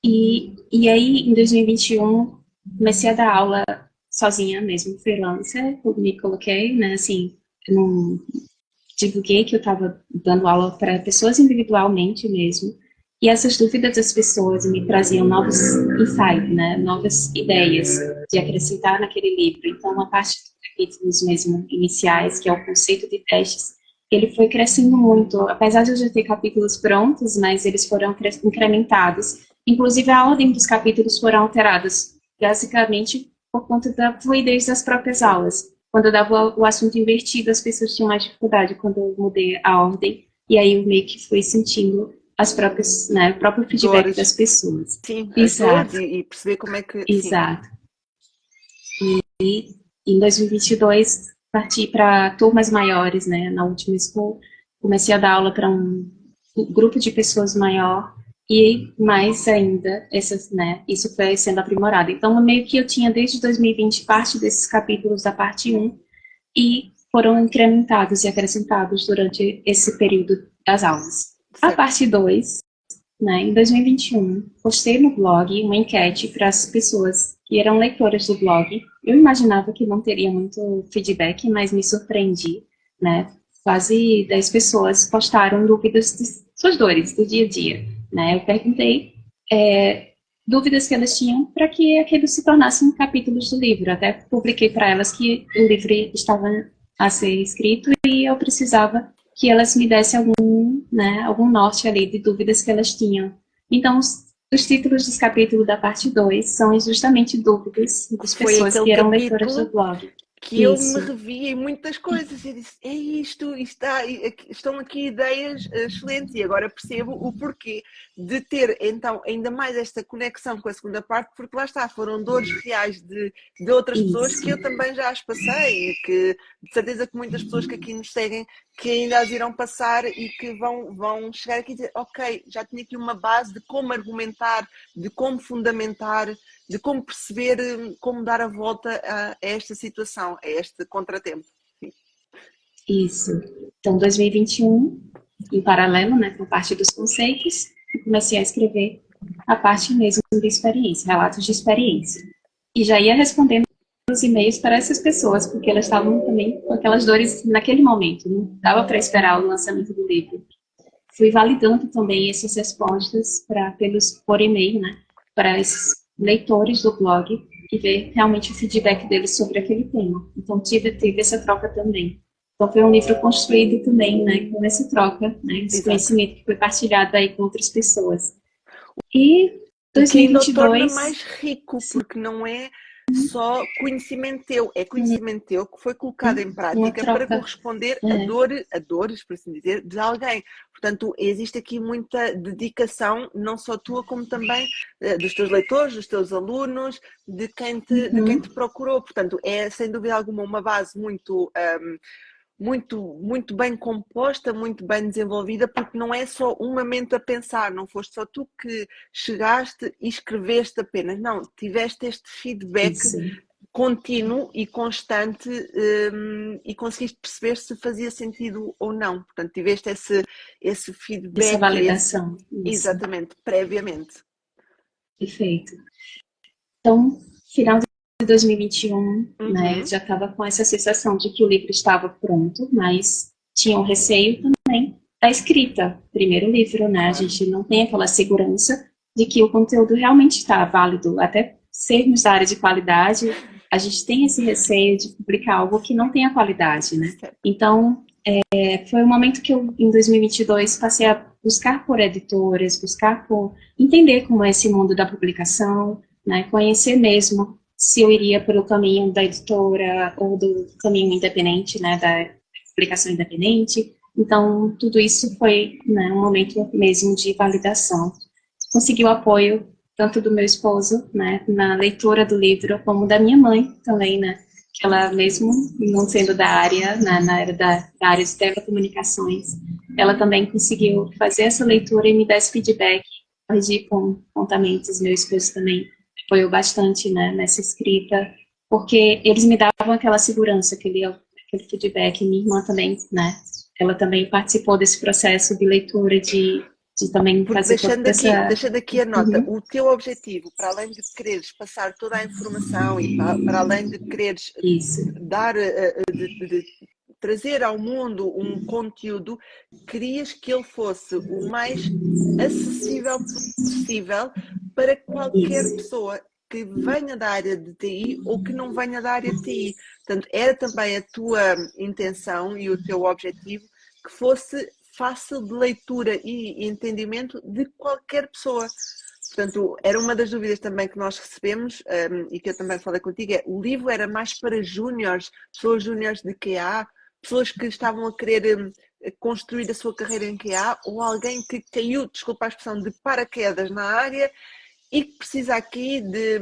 E aí, em 2021, comecei a dar aula sozinha mesmo, freelancer. Eu me coloquei, né, assim, não divulguei que eu estava dando aula para pessoas individualmente mesmo. E essas dúvidas das pessoas me traziam novos insights, né, novas ideias de acrescentar naquele livro. Então, a parte dos capítulos mesmo iniciais, que é o conceito de testes, ele foi crescendo muito. Apesar de eu já ter capítulos prontos, mas eles foram incrementados. Inclusive, a ordem dos capítulos foram alteradas, basicamente por conta da fluidez das próprias Sim, aulas. Quando eu dava o assunto invertido, as pessoas tinham mais dificuldade quando eu mudei a ordem. E aí eu meio que fui sentindo as próprias, né, o próprio feedback das dores, pessoas. sim, as dores Exato, e perceber como é que, sim, exato. Em 2022, parti para turmas maiores, né? Na última school, comecei a dar aula para um grupo de pessoas maior e mais ainda, essas, né? Isso foi sendo aprimorado. Então, meio que eu tinha desde 2020 parte desses capítulos da parte um e foram incrementados e acrescentados durante esse período das aulas. A certo. parte 2, né, em 2021, postei no blog uma enquete para as pessoas que eram leitoras do blog. Eu imaginava que não teria muito feedback, mas me surpreendi, né? Quase 10 pessoas postaram dúvidas de suas dores do dia a dia, né? Eu perguntei dúvidas que elas tinham para que aqueles se tornassem capítulos do livro. Até publiquei para elas que o livro estava a ser escrito e eu precisava que elas me dessem né, algum norte ali de dúvidas que elas tinham. Então, os títulos dos capítulos da parte 2 são justamente dúvidas das Foi pessoas aquele que eram leitoras do capítulo blog. que eu me Isso, revi em muitas coisas e disse, é estão aqui ideias excelentes e agora percebo o porquê de ter então ainda mais esta conexão com a segunda parte, porque lá está, foram dores reais de outras pessoas que isso, eu também já as passei e que de certeza que muitas pessoas que aqui nos seguem que ainda as irão passar e que vão chegar aqui e dizer, ok, já tinha aqui uma base de como argumentar, de como fundamentar, de como perceber, como dar a volta a esta situação, a este contratempo. isso. Então, 2021, em paralelo, né, com a parte dos conceitos, eu comecei a escrever a parte mesmo de experiência, relatos de experiência. E já ia respondendo os e-mails para essas pessoas, porque elas estavam também com aquelas dores naquele momento, não dava para esperar o lançamento do livro. Fui validando também essas respostas por e-mail, né, para esses leitores do blog e ver realmente o feedback deles sobre aquele tema. Então teve essa troca também. Então foi um livro construído também, né, com essa troca, né, esse Exato. conhecimento que foi partilhado aí com outras pessoas. E O que ainda o torna 2022, mais rico, porque não é só conhecimento teu, é conhecimento teu que foi colocado em uma prática para troca, corresponder é, a dores, por assim dizer, de alguém. Portanto, existe aqui muita dedicação, não só tua, como também dos teus leitores, dos teus alunos, de quem te procurou. Portanto, é sem dúvida alguma uma base muito muito bem composta, muito bem desenvolvida, porque não é só uma mente a pensar, não foste só tu que chegaste e escreveste apenas, não, tiveste este feedback Isso. contínuo e constante, e conseguiste perceber se fazia sentido ou não. Portanto, tiveste esse Essa feedback, validação. Isso. exatamente, previamente. Perfeito. Então, final de 2021, né, eu Uhum. já estava com essa sensação de que o livro estava pronto, mas tinha um receio também da escrita. Primeiro livro, né, a Claro. gente não tem aquela segurança de que o conteúdo realmente está válido. Até sermos da área de qualidade, a gente tem esse receio de publicar algo que não tenha qualidade, né? Certo. Então, foi um momento que eu, em 2022, passei a buscar por editoras, buscar por entender como é esse mundo da publicação, né, conhecer mesmo se eu iria pelo caminho da editora ou do caminho independente, né, da publicação independente. Então, tudo isso foi, né, um momento mesmo de validação. Consegui o apoio tanto do meu esposo, né, na leitura do livro, como da minha mãe também, né, que ela mesmo não sendo da área, na área da área de telecomunicações, ela também conseguiu fazer essa leitura e me dar esse feedback, corrigir com apontamentos. Meu esposo também apoiou bastante, né, nessa escrita, porque eles me davam aquela segurança, aquele feedback. Minha irmã também, né, ela também participou desse processo de leitura, de também Porque fazer toda essa... deixando aqui a nota, Uhum. o teu objetivo, para além de quereres passar toda a informação e para além de quereres Isso, dar, de trazer ao mundo um conteúdo, querias que ele fosse o mais acessível possível para qualquer isso, pessoa que venha da área de TI ou que não venha da área de TI. Portanto, era também a tua intenção e o teu objetivo que fosse fácil de leitura e entendimento de qualquer pessoa. Portanto, era uma das dúvidas também que nós recebemos, e que eu também falei contigo, o livro era mais para júniores, pessoas júniores de QA, pessoas que estavam a querer construir a sua carreira em QA, ou alguém que caiu, desculpa a expressão, de paraquedas na área e que precisa aqui de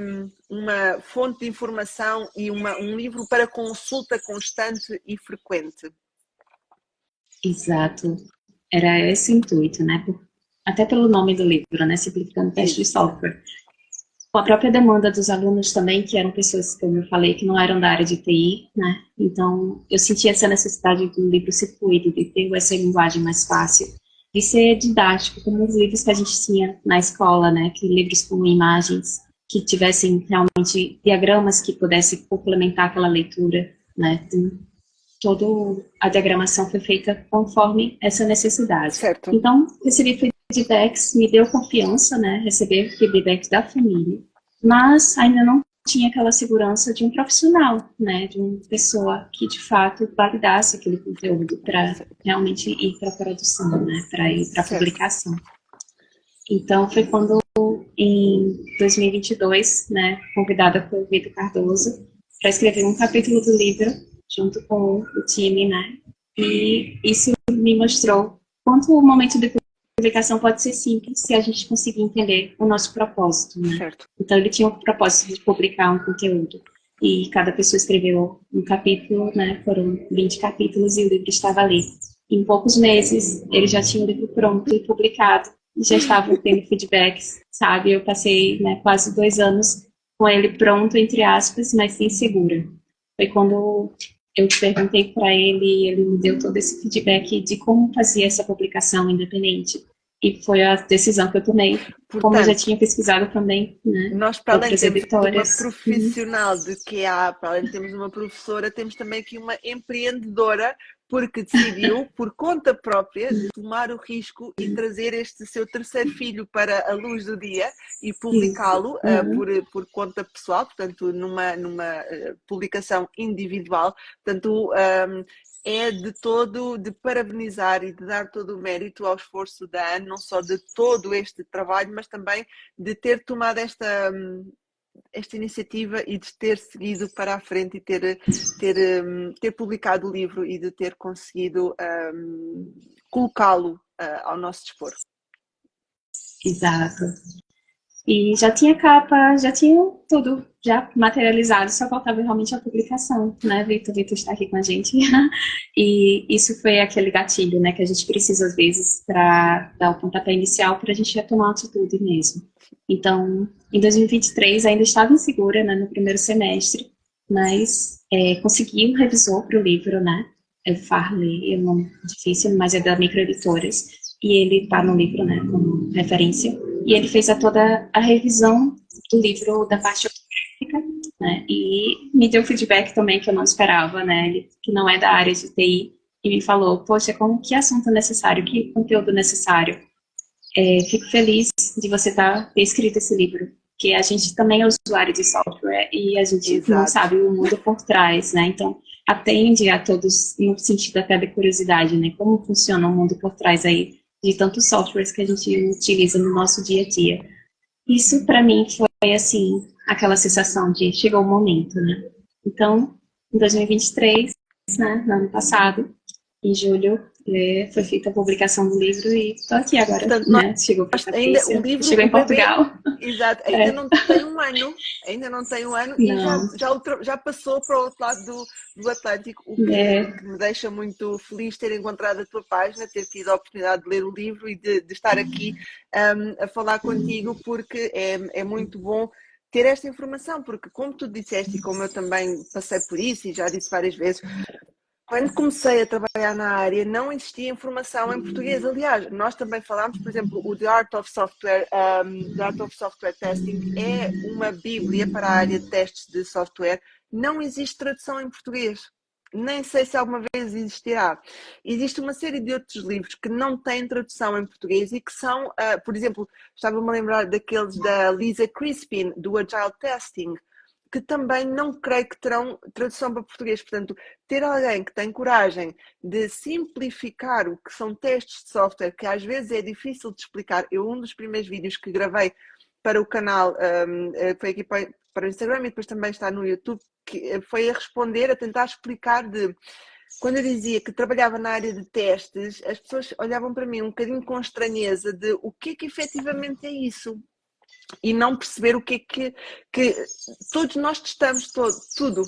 uma fonte de informação e um livro para consulta constante e frequente. exato. Era esse o intuito, né? Até pelo nome do livro, né? Simplificando teste de Isso. software. Com a própria demanda dos alunos também, que eram pessoas, como eu falei, que não eram da área de TI, né? Então, eu senti essa necessidade do livro ser fluido, de ter essa linguagem mais fácil, de ser didático, como os livros que a gente tinha na escola, né? Que livros com imagens, que tivessem realmente diagramas que pudessem complementar aquela leitura, né? Toda a diagramação foi feita conforme essa necessidade. Certo. Então, recebi feedbacks, me deu confiança, né, receber feedbacks da família, mas ainda não tinha aquela segurança de um profissional, né, de uma pessoa que de fato validasse aquele conteúdo para realmente ir para a produção, né, para ir para a Certo. publicação. Então, foi quando, em 2022, né, convidada por Vitor Cardoso para escrever um capítulo do livro junto com o time, né, e isso me mostrou quanto o momento de publicação pode ser simples se a gente conseguir entender o nosso propósito, né. Certo. Então, ele tinha o propósito de publicar um conteúdo e cada pessoa escreveu um capítulo, né, foram 20 capítulos e o livro estava ali. Em poucos meses, ele já tinha o livro pronto e publicado, já estavam tendo feedbacks, sabe? Eu passei, né, quase 2 anos com ele pronto, entre aspas, mas insegura. Foi quando eu perguntei para ele e ele me deu todo esse feedback de como fazia essa publicação independente. E foi a decisão que eu tomei, como eu já Portanto, tinha pesquisado também, né, nós, para além de outras termos uma editoras. profissional de QA, para além de termos uma professora, temos também aqui uma empreendedora, porque decidiu, por conta própria, tomar o risco e trazer este seu terceiro filho para a luz do dia e Isso. publicá-lo por conta pessoal, portanto, numa publicação individual. Portanto, é de todo de parabenizar e de dar todo o mérito ao esforço da Anne, não só de todo este trabalho, mas também de ter tomado esta iniciativa e de ter seguido para a frente e ter publicado o livro e de ter conseguido colocá-lo ao nosso dispor. Exato. E já tinha capa, já tinha tudo já materializado, só faltava realmente a publicação, né, Vitor? Vitor está aqui com a gente. E isso foi aquele gatilho, né, que a gente precisa às vezes para dar o pontapé inicial para a gente retomar a atitude mesmo. Então, em 2023 ainda estava insegura, né, no primeiro semestre, mas consegui um revisor para o livro, né? É o Farley, é um nome difícil, mas é da Microeditoras, e ele está no livro, né, como referência. E ele fez toda a revisão do livro da parte ortográfica, né, e me deu feedback também que eu não esperava, né, ele, que não é da área de TI, e me falou, poxa, que assunto necessário, que conteúdo necessário. Fico feliz de você ter escrito esse livro, porque a gente também é usuário de software e a gente não Exato. sabe o mundo por trás, né, então atende a todos no sentido até de curiosidade, né, como funciona o mundo por trás aí de tantos softwares que a gente utiliza no nosso dia a dia. Isso, para mim, foi, assim, aquela sensação de chegou o momento, né? Então, em 2023, né, no ano passado, em julho, foi feita a publicação do livro e estou aqui agora, Portanto, né? Chegou para a ainda o Patrícia, livro, chegou o em bebê, Portugal. exato, ainda não tem um ano, ainda não tem um ano e Não, já passou para o outro lado do Atlântico, que me deixa muito feliz ter encontrado a tua página, ter tido a oportunidade de ler o livro e de estar aqui a falar contigo, porque é muito bom ter esta informação, porque como tu disseste e como eu também passei por isso e já disse várias vezes, quando comecei a trabalhar na área, não existia informação em português. Aliás, nós também falámos, por exemplo, o The Art of Software, The Art of Software Testing é uma bíblia para a área de testes de software. Não existe tradução em português. Nem sei se alguma vez existirá. Existe uma série de outros livros que não têm tradução em português e que são, por exemplo, estava-me a lembrar daqueles da Lisa Crispin, do Agile Testing, que também não creio que terão tradução para português. Portanto, ter alguém que tem coragem de simplificar o que são testes de software, que às vezes é difícil de explicar. Um dos primeiros vídeos que gravei para o canal foi aqui para o Instagram e depois também está no YouTube, que foi a responder, a tentar explicar quando eu dizia que trabalhava na área de testes, as pessoas olhavam para mim um bocadinho com estranheza de o que efetivamente é isso e não perceber o que todos nós testamos tudo.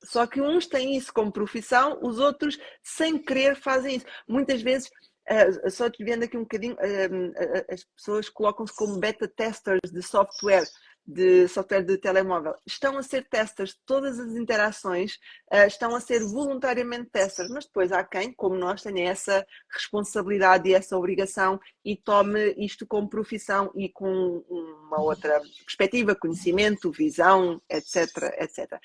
Só que uns têm isso como profissão, os outros, sem querer, fazem isso. Muitas vezes, só te vendo aqui um bocadinho, as pessoas colocam-se como beta testers de software de telemóvel. Estão a ser testers, todas as interações estão a ser voluntariamente testers, mas depois há quem, como nós, tenha essa responsabilidade e essa obrigação e tome isto como profissão e com uma outra perspectiva, conhecimento, visão, etc, etc.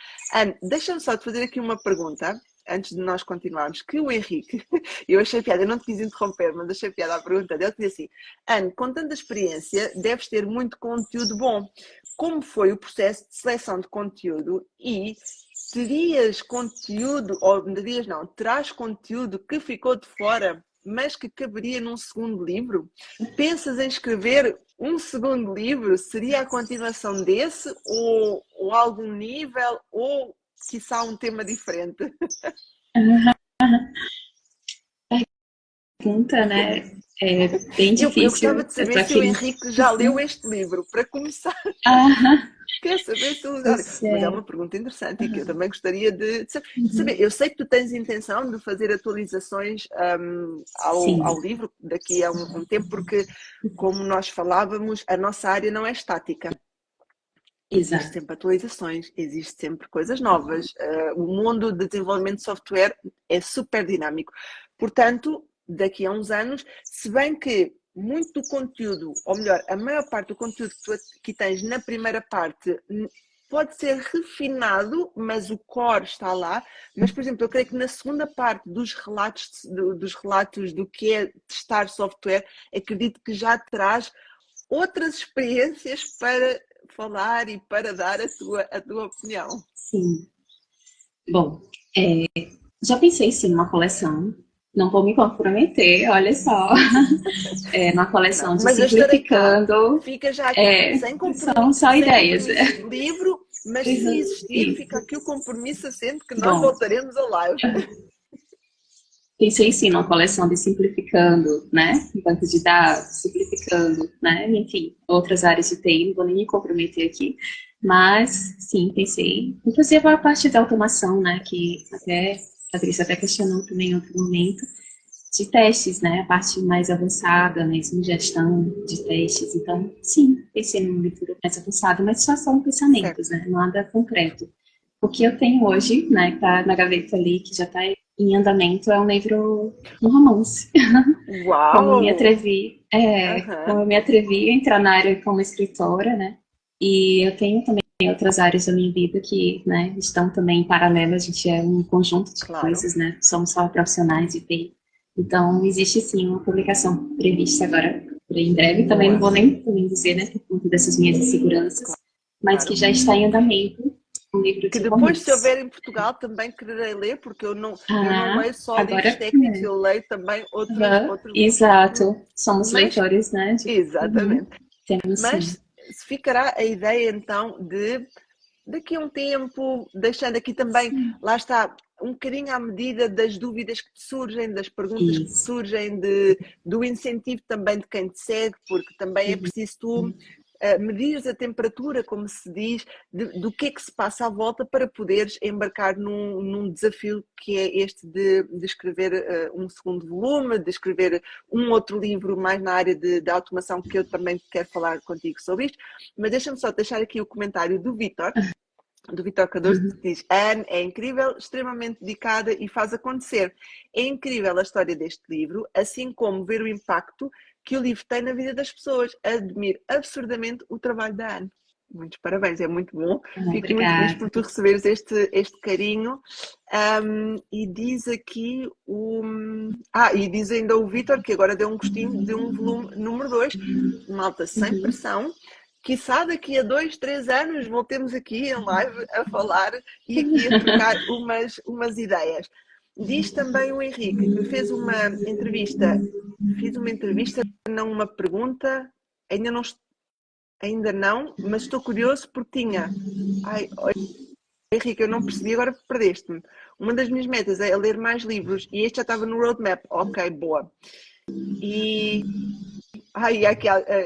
Deixa-me só te fazer aqui uma pergunta, antes de nós continuarmos, que o Henrique, eu achei piada, eu não te quis interromper, mas achei piada a pergunta dele, que diz assim, Anne, com tanta experiência, deves ter muito conteúdo bom. Como foi o processo de seleção de conteúdo e terias conteúdo, ou terias não, terás conteúdo que ficou de fora, mas que caberia num segundo livro? Pensas em escrever um segundo livro? Seria a continuação desse? Ou algum nível? Ou, quiçá, um tema diferente? Pergunta, né? É bem Eu gostava difícil. de Eu saber tô se o aqui. Henrique já leu este livro, para começar. Ah, Quer saber se ele já leu. pois Mas é é. uma pergunta interessante e que eu também gostaria de saber. Eu sei que tu tens intenção de fazer atualizações ao Sim, livro daqui a um tempo, porque, como nós falávamos, a nossa área não é estática. Existem exato. sempre atualizações, existem sempre coisas novas. O mundo de desenvolvimento de software é super dinâmico. Portanto, daqui a uns anos, se bem que muito do conteúdo, ou melhor, a maior parte do conteúdo que tu aqui tens na primeira parte pode ser refinado, mas o core está lá. Mas, por exemplo, eu creio que na segunda parte dos relatos do que é testar software, acredito que já terás outras experiências para falar e para dar a tua opinião. Sim. Bom, já pensei sim numa coleção. Não vou me comprometer, olha só. É uma Não, coleção de mas eu estarei cá. simplificando. Fica já aqui, São só sem ideias. compromisso de livro, mas se existir, Isso. fica aqui o compromisso assente que nós Bom, voltaremos a live. pensei sim numa coleção de simplificando, né? Um banco de dados, simplificando, né? Enfim, outras áreas de TI, não vou nem me comprometer aqui. Mas, sim, pensei. Inclusive a parte da automação, né? Que até a Patrícia até questionou também em outro momento, de testes, né? A parte mais avançada, mesmo gestão de testes. Então, sim, pensei numa leitura mais avançada, mas só são Certo. pensamentos, né? Nada concreto. O que eu tenho hoje, né, que tá na gaveta ali, que já está em andamento, é um livro, um romance. Como eu me Uau! atrevi, como Aham. eu me atrevi a entrar na área como escritora, né? E eu tenho também outras áreas da minha vida que, né, estão também em paralelo, a gente é um conjunto de Claro. coisas, né? Somos só profissionais de TI. Então, existe sim uma publicação prevista agora em breve, também não Boa. vou nem também dizer, né, por conta dessas minhas inseguranças, mas que Claro. já está em andamento, um livro Que de depois, se romance. houver em Portugal, também quererei ler, porque eu não Ah, leio só livros agora, técnicos, eu leio também outros livros. exato, somos Mas, leitores, né? exatamente. Temos sim. Mas se ficará a ideia então de daqui a um tempo, deixando aqui também, Sim. lá está, um bocadinho à medida das dúvidas que te surgem, das perguntas que te Isso. surgem, do incentivo também de quem te segue, porque também é preciso tu medires a temperatura, como se diz, do que é que se passa à volta para poderes embarcar num desafio que é este de escrever um segundo volume, de escrever um outro livro mais na área de automação, que eu também quero falar contigo sobre isto. Mas deixa-me só deixar aqui o comentário do Vitor Cardoso, que diz: a Anne é incrível, extremamente dedicada e faz acontecer. É incrível a história deste livro, assim como ver o impacto que o livro tem na vida das pessoas. Admiro absurdamente o trabalho da Anne. Muitos parabéns, é muito bom. Fico muito feliz Obrigada. por tu receberes este carinho. E diz aqui e diz ainda o Vitor que agora deu um gostinho de um volume número 2. Malta, sem pressão. Quiçá daqui a 2, 3 anos voltemos aqui em live a falar e aqui a trocar umas ideias. Diz também o Henrique que fez fiz uma entrevista, não uma pergunta, ainda não, ainda não, mas estou curioso porque tinha. Ai, Henrique, eu não percebi, agora perdeste-me. Uma das minhas metas é ler mais livros e este já estava no roadmap. Ok, boa. E há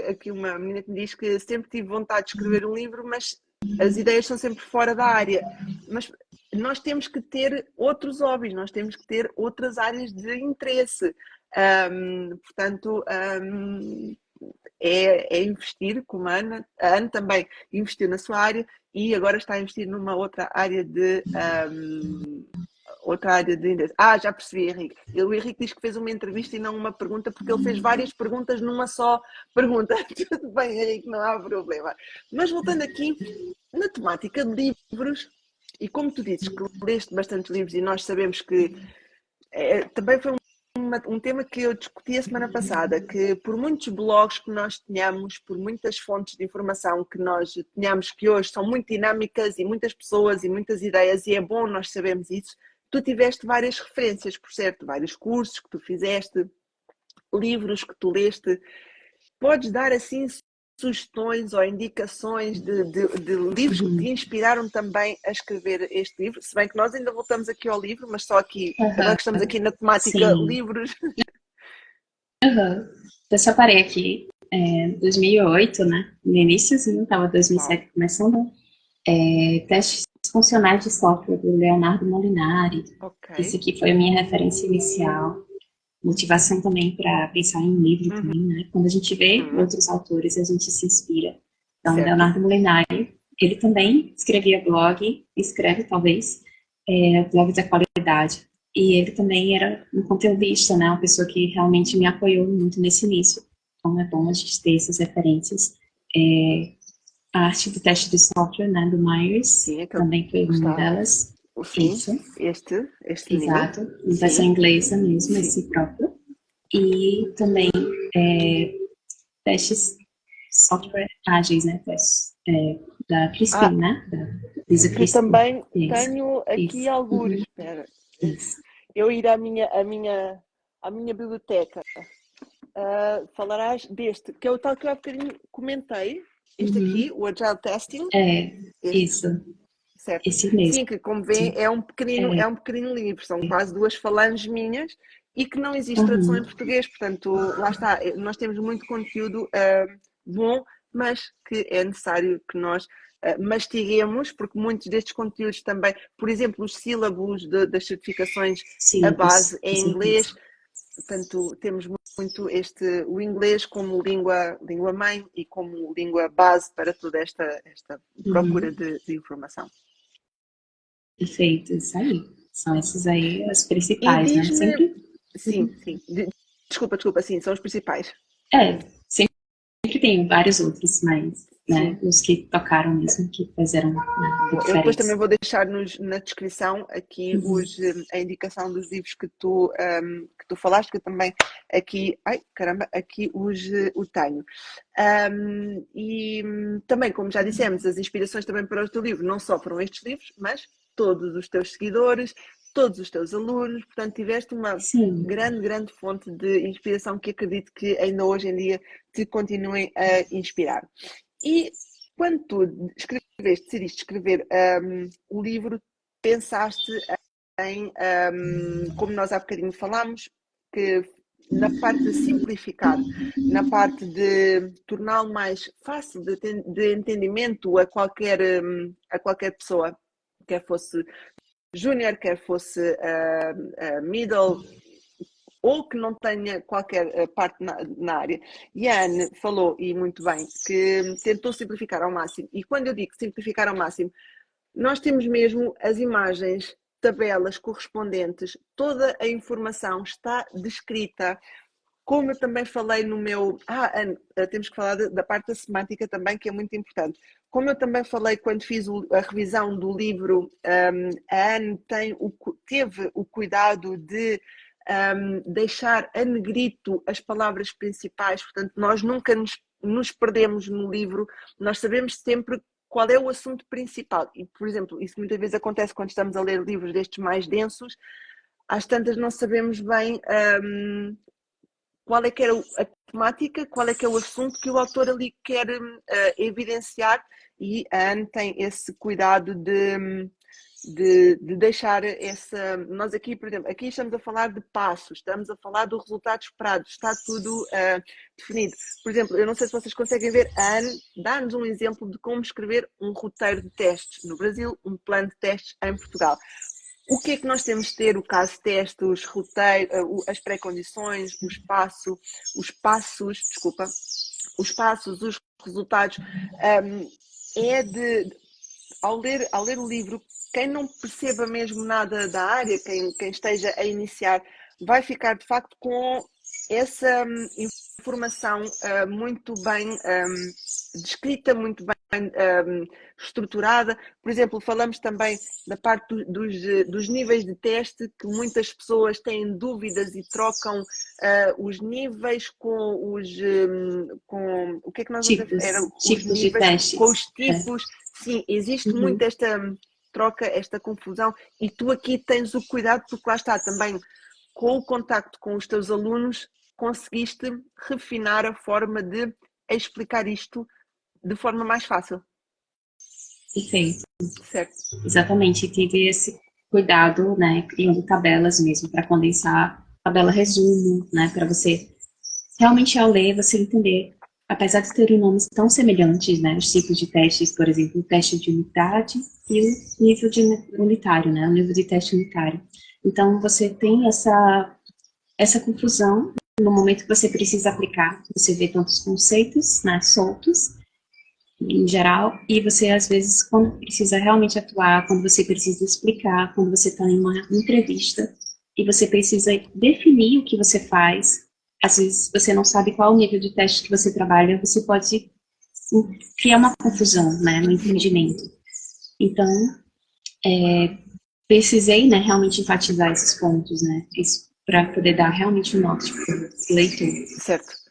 aqui uma menina que me diz que sempre tive vontade de escrever um livro, mas as ideias são sempre fora da área. Mas nós temos que ter outros hobbies, nós temos que ter outras áreas de interesse. Portanto, é investir, como a Ana também investiu na sua área e agora está a investir numa outra área de interesse. Já percebi, Henrique. O Henrique diz que fez uma entrevista e não uma pergunta, porque ele fez várias perguntas numa só pergunta. Tudo bem, Henrique, não há problema. Mas voltando aqui, na temática de livros, e como tu dizes que leste bastantes livros e nós sabemos que também foi um tema que eu discuti a semana passada, que por muitos blogs que nós tenhamos, por muitas fontes de informação que nós tenhamos, que hoje são muito dinâmicas e muitas pessoas e muitas ideias, e é bom nós sabermos isso, tu tiveste várias referências, por certo, vários cursos que tu fizeste, livros que tu leste. Podes dar assim sugestões ou indicações de livros que te inspiraram também a escrever este livro? Se bem que nós ainda voltamos aqui ao livro, mas só aqui, agora que estamos aqui na temática Sim. livros. Eu separei aqui 2008, né? No iníciozinho, estava Uau, 2007 começando. Testes funcionais de software do Leonardo Molinari. ok. Esse aqui foi a minha referência inicial. Motivação também para pensar em um livro Uhum, também, né? Quando a gente vê uhum, outros autores, a gente se inspira. Então, certo. Leonardo Molinari, ele também escrevia blog, escreve talvez, blog da qualidade. E ele também era um conteudista, né? Uma pessoa que realmente me apoiou muito nesse início. Então, é bom a gente ter essas referências. A arte do teste de software, né? Do Myers, Sim, aquele também foi que uma está. delas. Sim, Isso, este menino. exato. Em versão Sim, inglesa mesmo, sim. esse próprio. E também testes software ágeis, né? Testes da Crispin, Ah, né? Da Lisa que Crispin. também Isso, tenho aqui isso, algures. Espera, isso. eu ir à minha biblioteca. Falarás deste, que é o tal que eu há bocadinho comentei. Este aqui, Uhum. o Agile Testing. É, Este, isso, certo. esse mesmo. Sim, que como vêem é um pequenino livro, são quase 2 falanges minhas e que não existe tradução em Uhum. português. Portanto, lá está, nós temos muito conteúdo bom, mas que é necessário que nós mastiguemos, porque muitos destes conteúdos também, por exemplo, os sílabos das certificações, a base Simples, é com em certeza. inglês. Portanto, temos muito o inglês como língua mãe e como língua base para toda esta procura Uhum. de informação. Perfeito, isso aí. São esses aí os E principais, né? diz-me, Sempre. sim, Uhum. sim, desculpa, sim, são os principais. É, sempre tem vários outros, mas, né, Sim. os que tocaram mesmo, que fizeram, né, a Eu depois também diferença. vou deixar na descrição aqui Uhum. a indicação dos livros que tu falaste, que eu também aqui, ai caramba, aqui o tenho. Também, como já dissemos, as inspirações também para o teu livro não só foram estes livros, mas todos os teus seguidores, todos os teus alunos, portanto tiveste uma Sim, grande fonte de inspiração que acredito que ainda hoje em dia te continuem a inspirar. E quando tu decidiste escrever o livro, pensaste em, como nós há bocadinho falámos, que na parte de simplificar, na parte de torná-lo mais fácil de entendimento a qualquer pessoa, quer fosse júnior, quer fosse middle, ou que não tenha qualquer parte na área. E a Anne falou, e muito bem, que tentou simplificar ao máximo. E quando eu digo simplificar ao máximo, nós temos mesmo as imagens, tabelas correspondentes, toda a informação está descrita. Como eu também falei no meu. Anne, temos que falar da parte da semântica também, que é muito importante. Como eu também falei quando fiz a revisão do livro, a Anne teve o cuidado de deixar a negrito as palavras principais, portanto, nós nunca nos perdemos no livro, nós sabemos sempre qual é o assunto principal. E, por exemplo, isso muitas vezes acontece quando estamos a ler livros destes mais densos, às tantas não sabemos bem qual é que era a temática, qual é que é o assunto que o autor ali quer evidenciar, e a Anne tem esse cuidado de deixar essa. Nós aqui, por exemplo, aqui estamos a falar de passos, estamos a falar do resultado esperado, está tudo definido. Por exemplo, eu não sei se vocês conseguem ver, a Anne dá-nos um exemplo de como escrever um roteiro de testes no Brasil, um plano de testes em Portugal. O que é que nós temos de ter? O caso de teste, os roteiros, as pré-condições, os passos, os resultados. É de, ao ler o livro, quem não perceba mesmo nada da área, quem esteja a iniciar, vai ficar de facto com essa informação muito bem descrita, muito bem estruturada. Por exemplo, falamos também da parte dos níveis de teste, que muitas pessoas têm dúvidas e trocam os níveis com com o que é que nós era os tipos de níveis com testes. os É. tipos. Sim, existe muito Uhum. esta troca, esta confusão, e tu aqui tens o cuidado, porque lá está também com o contacto com os teus alunos, conseguiste refinar a forma de explicar isto de forma mais fácil, Perfeito. certo? Exatamente. Tive esse cuidado, né, criando tabelas mesmo para condensar, tabela resumo, né, para você realmente ao ler você entender, apesar de terem nomes tão semelhantes, né, os tipos de testes, por exemplo, o teste de unidade e o nível de unitário, né, o nível de teste unitário. Então você tem essa confusão no momento que você precisa aplicar, você vê tantos conceitos, né, soltos em geral, e você, às vezes, quando precisa realmente atuar, quando você precisa explicar, quando você está em uma entrevista e você precisa definir o que você faz, às vezes você não sabe qual o nível de teste que você trabalha, você pode criar uma confusão, né, no Sim, entendimento. Então, precisei, né, realmente enfatizar esses pontos, né, para poder dar realmente um norte para o leitor. certo.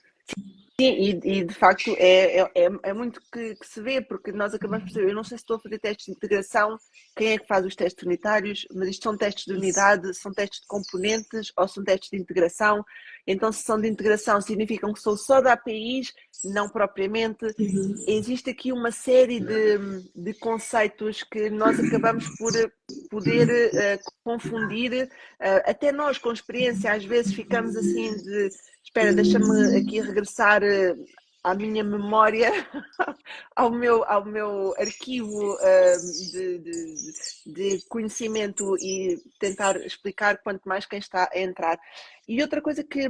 Sim, e de facto é muito que se vê, porque nós acabamos por saber, eu não sei se estou a fazer testes de integração, quem é que faz os testes unitários, mas isto são testes de unidade, são testes de componentes ou são testes de integração. Então, se são de integração, significam que são só de APIs, não propriamente. Uhum. Existe aqui uma série de conceitos que nós acabamos por poder confundir, até nós com experiência, às vezes ficamos assim de, espera, deixa-me aqui regressar à minha memória, ao meu arquivo de conhecimento e tentar explicar quanto mais quem está a entrar. E outra coisa que,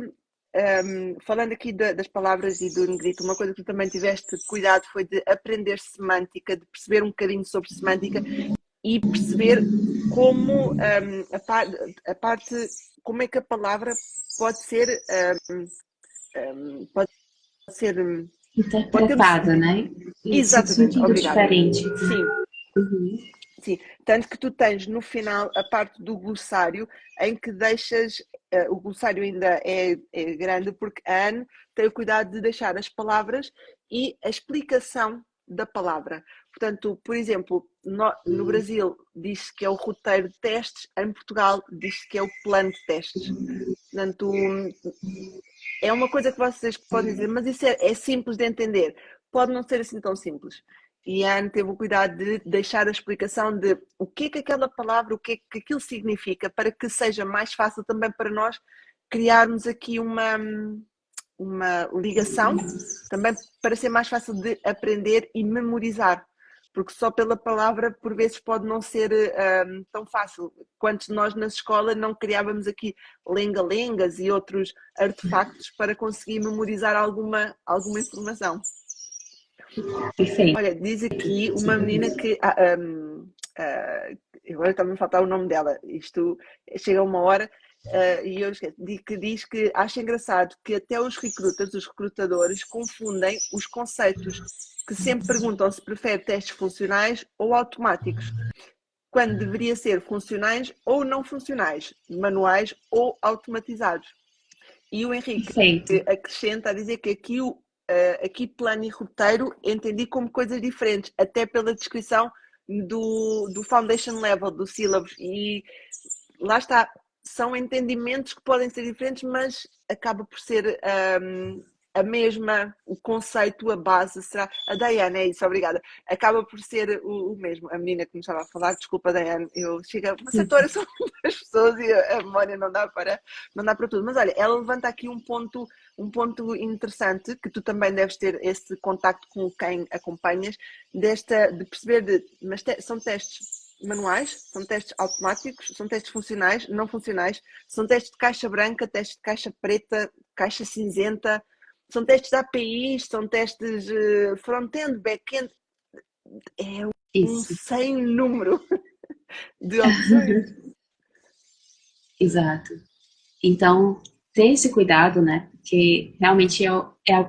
falando aqui das palavras e do negrito, uma coisa que tu também tiveste cuidado foi de aprender semântica, de perceber um bocadinho sobre semântica e perceber como a parte, como é que a palavra pode ser interpretada, né? Isso, exatamente, sentido obrigada. diferente. Sim. Uhum. Sim, tanto que tu tens no final a parte do glossário em que deixas, o glossário ainda é grande porque a Anne tem o cuidado de deixar as palavras e a explicação da palavra. Portanto, por exemplo, no Brasil diz que é o roteiro de testes, em Portugal diz que é o plano de testes. Portanto, é uma coisa que vocês podem dizer, mas isso é simples de entender. Pode não ser assim tão simples. E a Anne teve o cuidado de deixar a explicação de o que é que aquela palavra, o que é que aquilo significa, para que seja mais fácil também para nós criarmos aqui uma ligação, também para ser mais fácil de aprender e memorizar. Porque só pela palavra, por vezes, pode não ser tão fácil. Quantos de nós na escola não criávamos aqui lenga-lengas e outros artefactos para conseguir memorizar alguma informação. Perfeito. Olha, diz aqui uma menina que. Agora está-me a faltar o nome dela. Isto chega a uma hora e eu esqueço. Que diz que acha engraçado que até os recrutadores, confundem os conceitos, que sempre perguntam se prefere testes funcionais ou automáticos, quando deveria ser funcionais ou não funcionais, manuais ou automatizados. E o Henrique Perfeito. acrescenta a dizer que aqui plano e roteiro entendi como coisas diferentes, até pela descrição do foundation level, do syllabus. E lá está, são entendimentos que podem ser diferentes, mas acaba por ser a mesma, o conceito, a base será. A Diane, é isso, obrigada. Acaba por ser o mesmo. A menina que me estava a falar, desculpa, Diane, eu chego a uma certa hora, são muitas pessoas e a memória não dá para tudo. Mas olha, ela levanta aqui um ponto interessante, que tu também deves ter esse contacto com quem acompanhas, de perceber, mas são testes manuais, são testes automáticos, são testes funcionais, não funcionais, são testes de caixa branca, testes de caixa preta, caixa cinzenta, são testes de APIs, são testes front-end, back-end, é Isso. sem número de opções. Exato. Então, ter esse cuidado, né? Porque realmente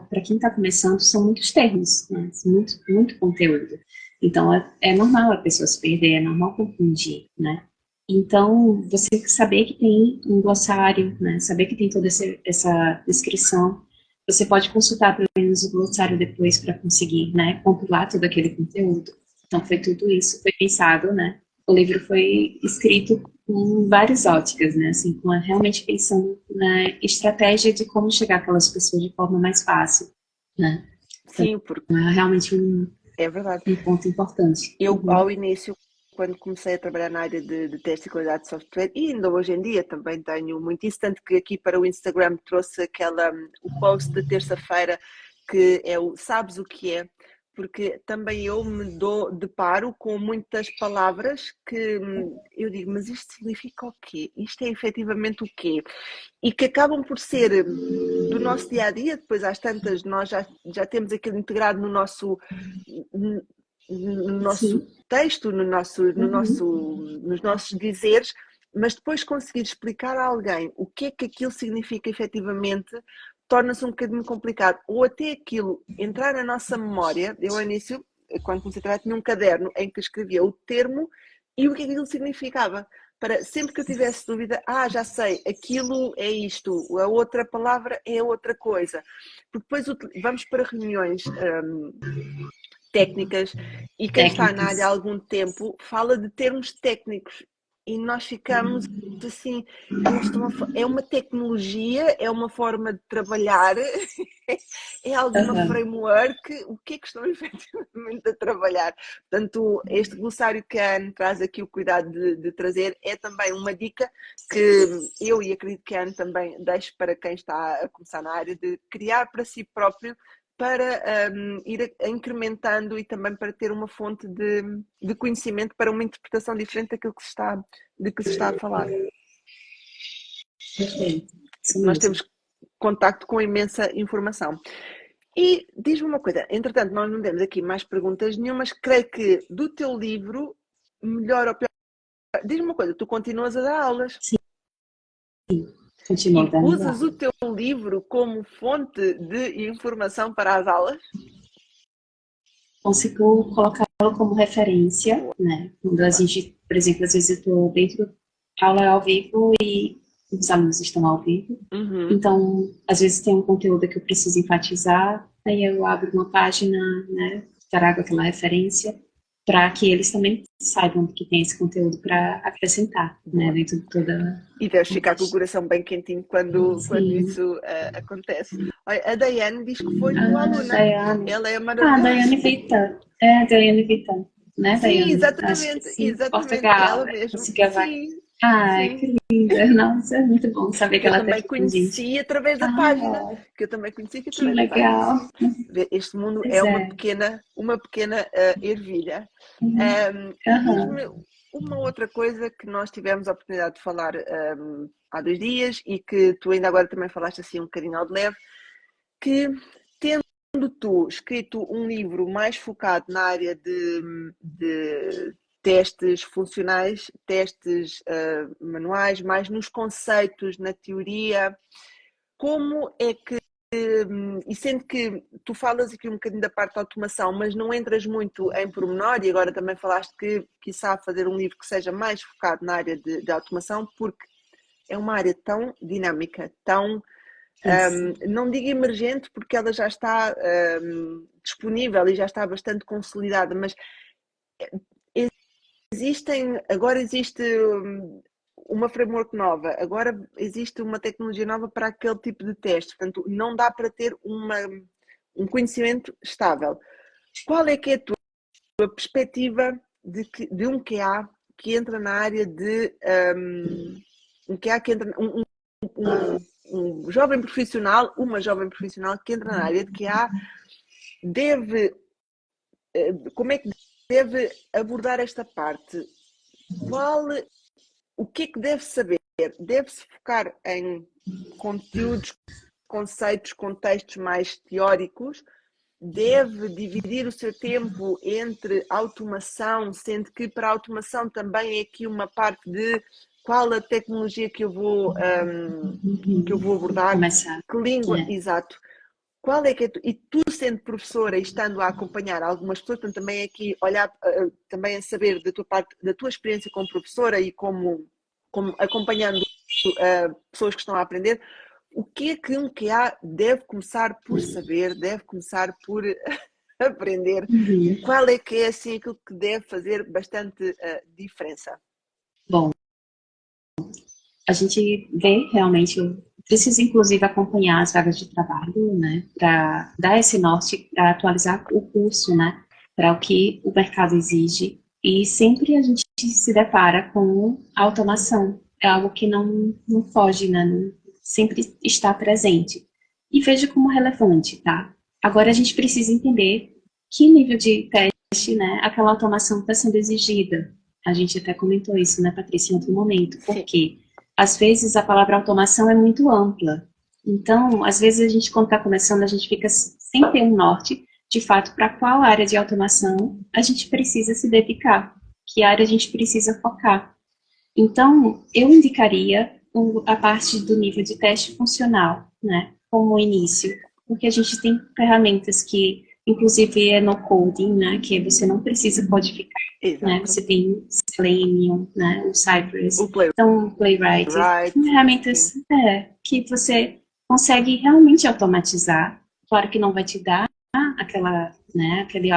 para quem está começando, são muitos termos, né? Muito, muito conteúdo. Então, é normal a pessoa se perder, é normal confundir, né? Então, você saber que tem um glossário, né? Saber que tem toda essa descrição. Você pode consultar pelo menos o glossário depois para conseguir, né? Compilar todo aquele conteúdo. Então, foi tudo isso, foi pensado, né? O livro foi escrito com várias óticas, né? Assim, realmente pensando na estratégia de como chegar àquelas pessoas de forma mais fácil, né? Então, Sim, porque é realmente é verdade. um ponto importante. Eu, ao início, quando comecei a trabalhar na área de teste e qualidade de software, e ainda hoje em dia também tenho muito isso, tanto que aqui para o Instagram trouxe o post de terça-feira, que é o Sabes o que é? Porque também eu me deparo com muitas palavras que eu digo, mas isto significa o quê? Isto é efetivamente o quê? E que acabam por ser do nosso dia a dia, depois às tantas nós já temos aquilo integrado no nosso Sim. texto, nos nossos dizeres, mas depois conseguir explicar a alguém o que é que aquilo significa efetivamente torna-se um bocadinho complicado. Ou até aquilo entrar na nossa memória. Eu, ao início, quando comecei a trabalhar, tinha um caderno em que escrevia o termo e o que aquilo significava. Para sempre que eu tivesse dúvida, já sei, aquilo é isto, a outra palavra é outra coisa. Porque depois vamos para reuniões técnicas e quem está na área há algum tempo fala de termos técnicos e nós ficamos assim, é uma tecnologia, é uma forma de trabalhar, é alguma framework, o que é que estão efetivamente a trabalhar? Portanto, este glossário que a Anne traz aqui o cuidado de trazer é também uma dica que eu e acredito que a Anne também deixo para quem está a começar na área de criar para si próprio, para ir incrementando e também para ter uma fonte de conhecimento para uma interpretação diferente daquilo de que se está a falar. Perfeito. Nós temos contacto com imensa informação. E diz-me uma coisa, entretanto, nós não temos aqui mais perguntas nenhumas, creio que do teu livro, melhor ou pior, diz-me uma coisa, tu continuas a dar aulas? Sim. Continuo dando usas o teu livro como fonte de informação para as aulas? Consigo colocá-lo como referência, né? Quando a gente, por exemplo, às vezes eu estou dentro da aula ao vivo e os alunos estão ao vivo, então, às vezes tem um conteúdo que eu preciso enfatizar, aí eu abro uma página, né? Trago aquela referência para que eles também saibam que tem esse conteúdo para acrescentar, né? Dentro de toda... E deves ficar com o coração bem quentinho quando isso acontece. Olha, a Daiane diz que foi tua aluna. Daiane. Ela é maravilhosa. Daiane Vita. Daiane Vita. Né, sim, Daiane? exatamente. Sim, exatamente. Portugal. Ela mesmo. Sim. Que linda. Nossa, é muito bom saber que ela está aqui com a gente. Eu também conheci através da página. Que eu também conheci através da página. Este mundo é uma pequena ervilha. Diz-me uma outra coisa que nós tivemos a oportunidade de falar há 2 dias e que tu ainda agora também falaste assim um bocadinho ao de leve, que tendo tu escrito um livro mais focado na área de testes funcionais, testes manuais, mais nos conceitos, na teoria, como é que, e sendo que tu falas aqui um bocadinho da parte da automação, mas não entras muito em pormenor, e agora também falaste que quiçá fazer um livro que seja mais focado na área de automação, porque é uma área tão dinâmica, tão, não digo emergente, porque ela já está disponível e já está bastante consolidada, mas agora existe uma framework nova, agora existe uma tecnologia nova para aquele tipo de teste, portanto não dá para ter um conhecimento estável. Qual é que é a tua perspectiva de um QA que entra na área de um QA que entra um jovem profissional, uma jovem profissional que entra na área de QA como é que deve abordar esta parte? O que é que deve saber? Deve-se focar em conteúdos, conceitos, contextos mais teóricos? Deve dividir o seu tempo entre automação, sendo que para a automação também é aqui uma parte de qual a tecnologia que eu vou abordar, que língua, exato. Qual é que é e tu sendo professora e estando a acompanhar algumas pessoas, portanto também aqui olhar, também a saber da tua parte, da tua experiência como professora e como acompanhando pessoas que estão a aprender, o que é que um QA deve começar por saber, deve começar por aprender? Qual é que é assim aquilo que deve fazer bastante diferença? Bom, a gente vê realmente, eu preciso inclusive acompanhar as vagas de trabalho, né, para dar esse norte, para atualizar o curso, né, para o que o mercado exige, e sempre a gente se depara com a automação, é algo que não foge, né, sempre está presente, e vejo como relevante, tá? Agora a gente precisa entender que nível de teste, né, aquela automação está sendo exigida. A gente até comentou isso, né, Patrícia, em outro momento, porque às vezes a palavra automação é muito ampla. Então, às vezes a gente, quando está começando, a gente fica sem ter um norte, de fato, para qual área de automação a gente precisa se dedicar, que área a gente precisa focar. Então, eu indicaria a parte do nível de teste funcional, né, como início, porque a gente tem ferramentas que, inclusive, é no coding, né, que você não precisa codificar. Né? Você tem Selenium, né? O Cypress, então Playwright, ferramentas que você consegue realmente automatizar. Claro que não vai te dar aquele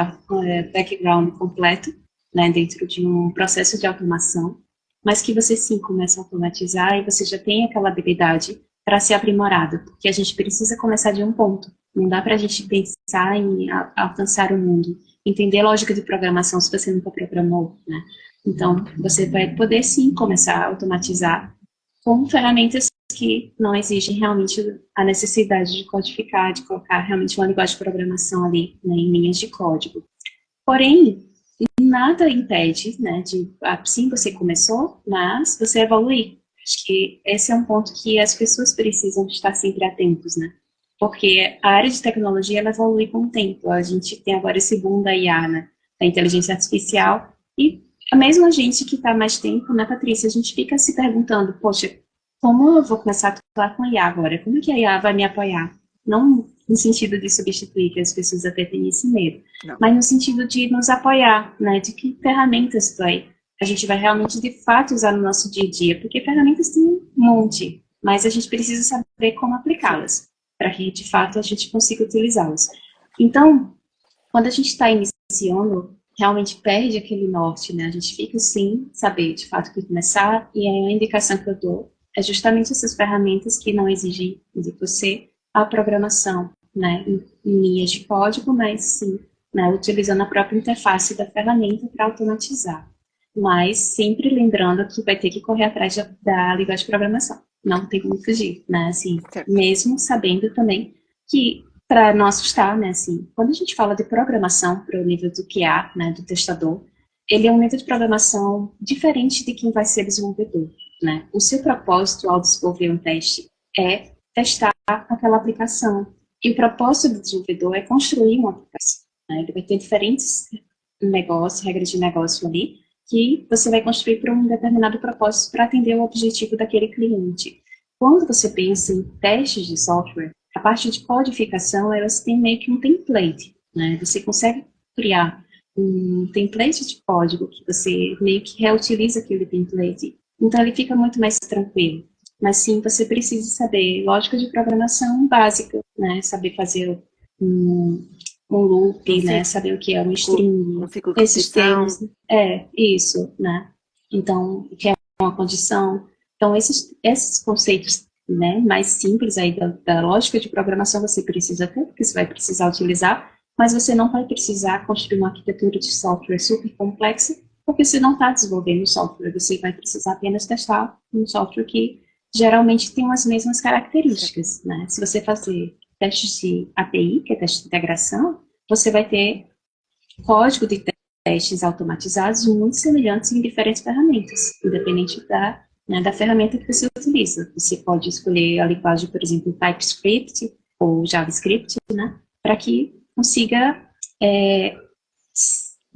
background completo, né? Dentro de um processo de automação, mas que você sim começa a automatizar e você já tem aquela habilidade para ser aprimorado, porque a gente precisa começar de um ponto. Não dá para a gente pensar em alcançar o mundo, entender lógica de programação se você nunca programou, né? Então, você vai poder sim começar a automatizar com ferramentas que não exigem realmente a necessidade de codificar, de colocar realmente uma linguagem de programação ali, né, em linhas de código. Porém, nada impede, né, de, sim, você começou, mas você evoluir. Acho que esse é um ponto que as pessoas precisam estar sempre atentos, né? Porque a área de tecnologia, ela evolui com o tempo. A gente tem agora esse boom da IA, né, da inteligência artificial, e mesmo a gente que está mais tempo, né, Patrícia, a gente fica se perguntando, poxa, como eu vou começar a atuar com a IA agora? Como é que a IA vai me apoiar? Não no sentido de substituir, que as pessoas até têm esse medo, Não. mas no sentido de nos apoiar, né? De que ferramentas a gente vai realmente, de fato, usar no nosso dia a dia, porque ferramentas tem um monte, mas a gente precisa saber como aplicá-las, para que, de fato, a gente consiga utilizá-las. Então, quando a gente está iniciando, realmente perde aquele norte, né? A gente fica sem saber, de fato, o que começar, e aí a indicação que eu dou é justamente essas ferramentas que não exigem de você a programação, né, em linhas de código, mas sim, né, utilizando a própria interface da ferramenta para automatizar. Mas sempre lembrando que vai ter que correr atrás da linguagem de programação. Não tem como fugir, né, assim, Certo. mesmo sabendo também que, para não assustar, né, assim, quando a gente fala de programação para o nível do QA, né, do testador, ele é um nível de programação diferente de quem vai ser desenvolvedor, né? O seu propósito ao desenvolver um teste é testar aquela aplicação. E o propósito do desenvolvedor é construir uma aplicação, né? Ele vai ter diferentes negócios, regras de negócio ali, que você vai construir para um determinado propósito para atender o objetivo daquele cliente. Quando você pensa em testes de software, a parte de codificação, elas têm meio que um template, né? Você consegue criar um template de código que você meio que reutiliza aquele template. Então, ele fica muito mais tranquilo. Mas sim, você precisa saber lógica de programação básica, né? Saber fazer um loop, né? Saber o que é um string, Um ciclo de esses repetição. termos. É, isso, né? Então, o que é uma condição. Então, esses conceitos, né, mais simples aí da lógica de programação você precisa ter, porque você vai precisar utilizar, mas você não vai precisar construir uma arquitetura de software super complexa, porque você não está desenvolvendo software, você vai precisar apenas testar um software que geralmente tem as mesmas características, né? Se você fazer testes de API, que é teste de integração, você vai ter código de testes automatizados muito semelhantes em diferentes ferramentas, independente da ferramenta que você utiliza. Você pode escolher a linguagem, por exemplo, TypeScript ou JavaScript, né, para que consiga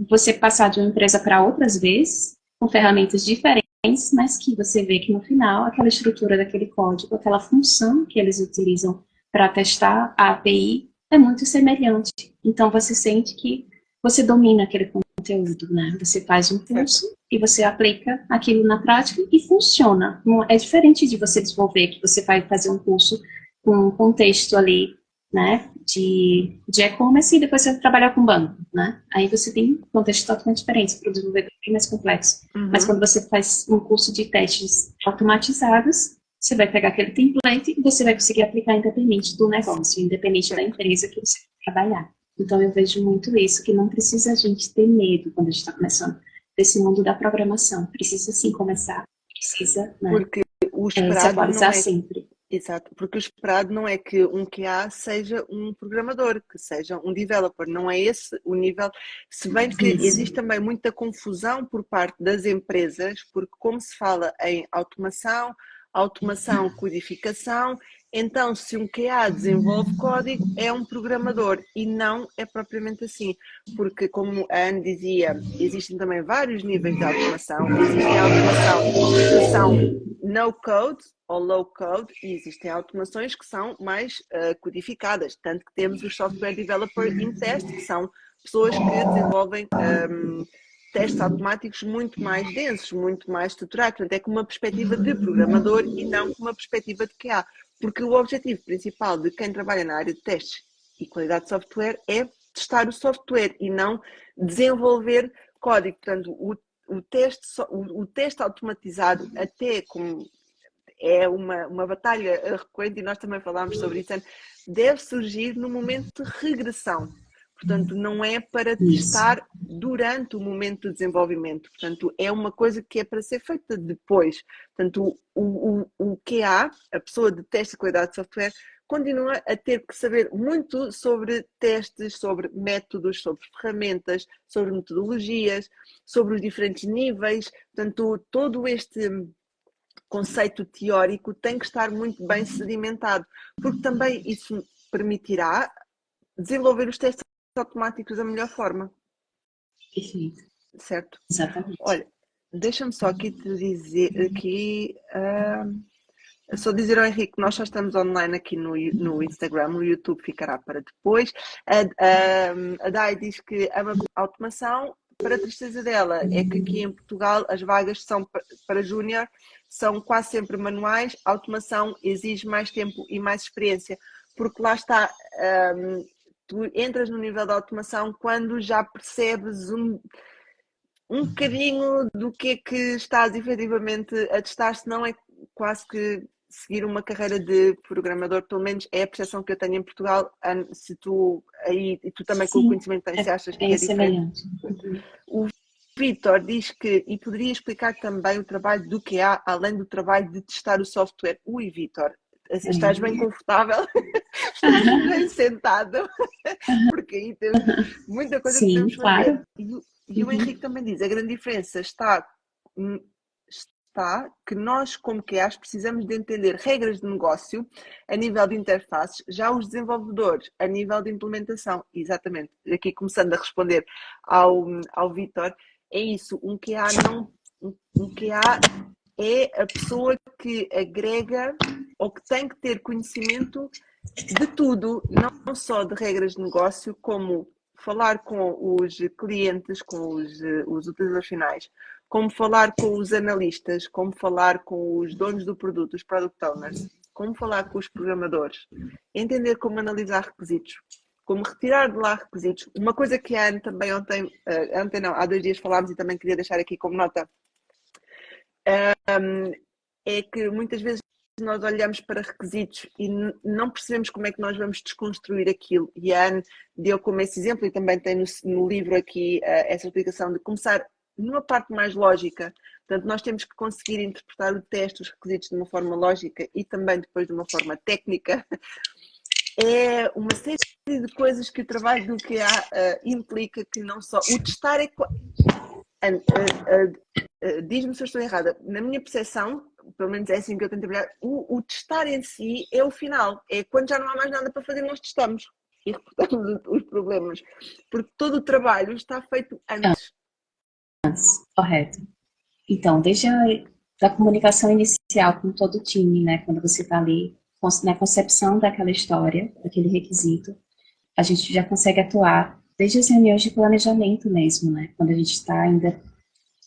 você passar de uma empresa para outra, às vezes, com ferramentas diferentes, mas que você vê que no final, aquela estrutura daquele código, aquela função que eles utilizam para testar a API é muito semelhante. Então, você sente que você domina aquele conteúdo, né? Você faz um curso e você aplica aquilo na prática e funciona. É diferente de você desenvolver, que você vai fazer um curso com um contexto ali, né, de e-commerce e depois você vai trabalhar com banco, né? Aí você tem um contexto totalmente diferente para o desenvolvedor, bem mais complexo. Mas quando você faz um curso de testes automatizados, você vai pegar aquele template e você vai conseguir aplicar independente do negócio, independente da empresa que você vai trabalhar. Então, eu vejo muito isso, que não precisa a gente ter medo quando a gente está começando desse mundo da programação. Precisa, sim, começar. Precisa, né, Porque o se esperado não atualizar é. sempre. Exato, porque o esperado não é que um QA seja um programador, que seja um developer, não é esse o nível, se bem que Isso. existe também muita confusão por parte das empresas, porque como se fala em automação, codificação, então se um QA desenvolve código é um programador e não é propriamente assim, porque como a Anne dizia, existem também vários níveis de automação, existem automação que são no code ou low code e existem automações que são mais codificadas, tanto que temos os software developer in test, que são pessoas que desenvolvem testes automáticos muito mais densos, muito mais estruturados, portanto é com uma perspectiva de programador e não com uma perspectiva de QA, porque o objetivo principal de quem trabalha na área de testes e qualidade de software é testar o software e não desenvolver código, portanto o teste automatizado, até como é uma batalha recorrente, e nós também falámos sobre isso, deve surgir no momento de regressão. Portanto, não é para testar durante o momento de desenvolvimento. Portanto, é uma coisa que é para ser feita depois. Portanto, o QA, a pessoa de teste de qualidade de software, continua a ter que saber muito sobre testes, sobre métodos, sobre ferramentas, sobre metodologias, sobre os diferentes níveis. Portanto, todo este conceito teórico tem que estar muito bem sedimentado, porque também isso permitirá desenvolver os testes automáticos da melhor forma. Perfeito. Certo? Exatamente. Olha, deixa-me só aqui te dizer, só dizer ao Henrique que nós já estamos online aqui no Instagram, o YouTube ficará para depois. A Dai diz que ama automação. Para a tristeza dela, é que aqui em Portugal as vagas são para júnior, são quase sempre manuais. A automação exige mais tempo e mais experiência, porque lá está, tu entras no nível de automação quando já percebes um bocadinho do que é que estás efetivamente a testar, senão é quase que seguir uma carreira de programador, pelo menos é a percepção que eu tenho em Portugal. Se tu aí, e tu também com o conhecimento que tens, se achas que é diferente. O Vitor diz que, e poderia explicar também o trabalho do QA, além do trabalho de testar o software. Ui, Vitor, estás bem confortável? Estás bem sentado? Porque aí temos muita coisa que podemos fazer. Claro. E o Henrique também diz, a grande diferença está que nós, como QAs, precisamos de entender regras de negócio a nível de interfaces, já os desenvolvedores a nível de implementação. Exatamente, aqui começando a responder ao Vitor, é isso, um QA é a pessoa que agrega ou que tem que ter conhecimento de tudo, não só de regras de negócio, como falar com os clientes, com os utilizadores finais, como falar com os analistas, como falar com os donos do produto, os product owners, como falar com os programadores, entender como analisar requisitos, como retirar de lá requisitos. Uma coisa que a Ana também há 2 dias falámos e também queria deixar aqui como nota, é que muitas vezes nós olhamos para requisitos e não percebemos como é que nós vamos desconstruir aquilo. E a Anne deu como esse exemplo, e também tem no livro aqui essa explicação de começar numa parte mais lógica. Portanto, nós temos que conseguir interpretar o teste, os requisitos de uma forma lógica e também depois de uma forma técnica. É uma série de coisas que o trabalho do QA implica, que não só... O testar é... diz-me se eu estou errada. Na minha percepção, pelo menos é assim que eu tento trabalhar, o testar em si é o final. É quando já não há mais nada para fazer, nós testamos e reportamos os problemas. Porque todo o trabalho está feito antes. Correto. Então, desde a comunicação inicial com todo o time, né, quando você está ali na concepção daquela história, daquele requisito, a gente já consegue atuar desde as reuniões de planejamento mesmo, né, quando a gente está ainda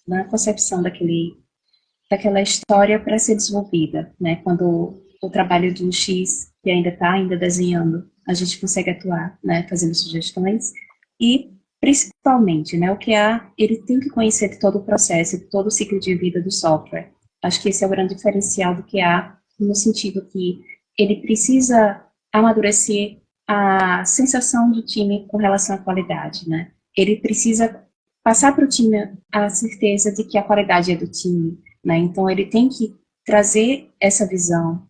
na concepção daquela história para ser desenvolvida, né, quando o trabalho do X, que ainda está desenhando, a gente consegue atuar, né, fazendo sugestões e principalmente, né, o QA, ele tem que conhecer de todo o processo, de todo o ciclo de vida do software. Acho que esse é o grande diferencial do QA, no sentido que ele precisa amadurecer a sensação do time com relação à qualidade, né? Ele precisa passar para o time a certeza de que a qualidade é do time, né? Então, ele tem que trazer essa visão.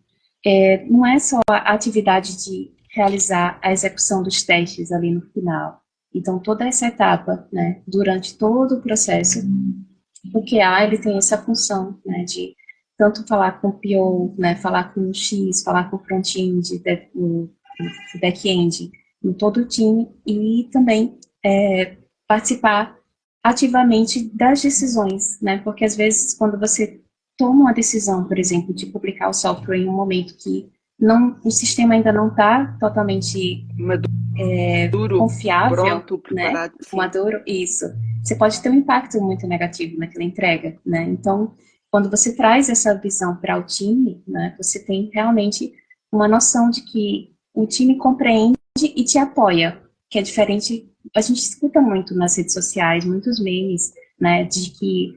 Não é só a atividade de realizar a execução dos testes ali no final. Então, toda essa etapa, né, durante todo o processo, o QA, ele tem essa função, né, de tanto falar com o PO, né, falar com o X, falar com o front-end, o back-end, em todo o time, e também participar ativamente das decisões, né, porque às vezes quando você toma uma decisão, por exemplo, de publicar o software em um momento que o sistema ainda não está totalmente confiável, pronto, preparado, né? Maduro, isso. Você pode ter um impacto muito negativo naquela entrega, né? Então, quando você traz essa visão para o time, né, você tem realmente uma noção de que o time compreende e te apoia, que é diferente. A gente escuta muito nas redes sociais, muitos memes, né, de que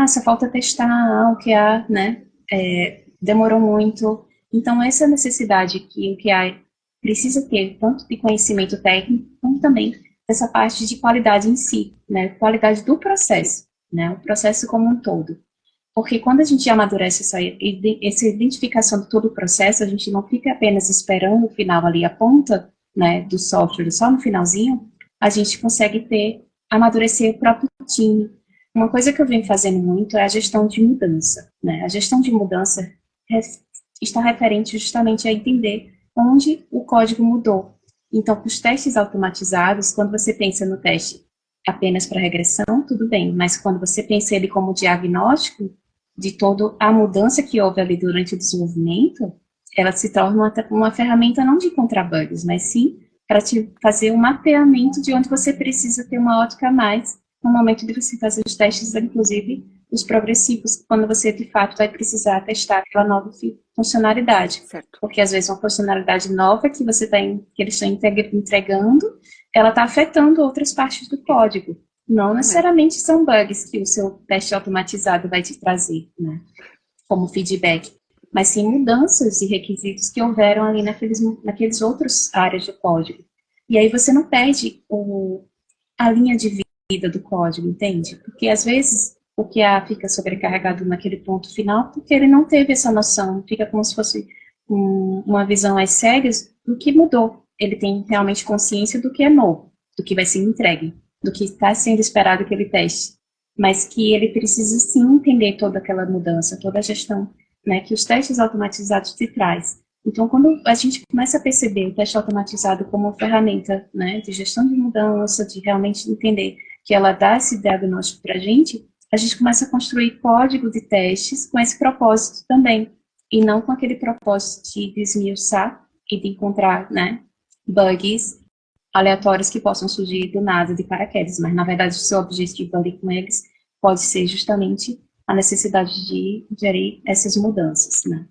só falta testar o QA, né? Demorou muito. Então, essa necessidade que o QA precisa ter, tanto de conhecimento técnico, como também dessa parte de qualidade em si, né? Qualidade do processo, né? O processo como um todo. Porque quando a gente amadurece essa identificação de todo o processo, a gente não fica apenas esperando o final ali, a ponta, né, do software, só no finalzinho, a gente consegue amadurecer o próprio time. Uma coisa que eu venho fazendo muito é a gestão de mudança, né? A gestão de mudança está referente justamente a entender onde o código mudou. Então, com os testes automatizados, quando você pensa no teste apenas para regressão, tudo bem, mas quando você pensa ele como diagnóstico de toda a mudança que houve ali durante o desenvolvimento, ela se torna uma ferramenta não de encontrar bugs, mas sim para te fazer um mapeamento de onde você precisa ter uma ótica a mais no momento de você fazer os testes, inclusive os progressivos, quando você de fato vai precisar testar aquela nova funcionalidade. Certo. Porque às vezes uma funcionalidade nova que eles estão entregando, ela está afetando outras partes do código. Não necessariamente são bugs que o seu teste automatizado vai te trazer, né, como feedback, mas sim mudanças de requisitos que houveram ali naqueles outros áreas do código. E aí você não perde a linha de vida do código, entende? Porque às vezes o QA fica sobrecarregado naquele ponto final porque ele não teve essa noção, fica como se fosse uma visão às cegas do que mudou. Ele tem realmente consciência do que é novo, do que vai ser entregue, do que está sendo esperado que ele teste, mas que ele precisa sim entender toda aquela mudança, toda a gestão, né, que os testes automatizados te traz. Então, quando a gente começa a perceber o teste automatizado como uma ferramenta, né, de gestão de mudança, de realmente entender que ela dá esse diagnóstico para a gente começa a construir código de testes com esse propósito também, e não com aquele propósito de desmiuçar e de encontrar, né, bugs aleatórios que possam surgir do nada, de paraquedas, mas na verdade o seu objetivo ali com eles pode ser justamente a necessidade de gerir essas mudanças, né.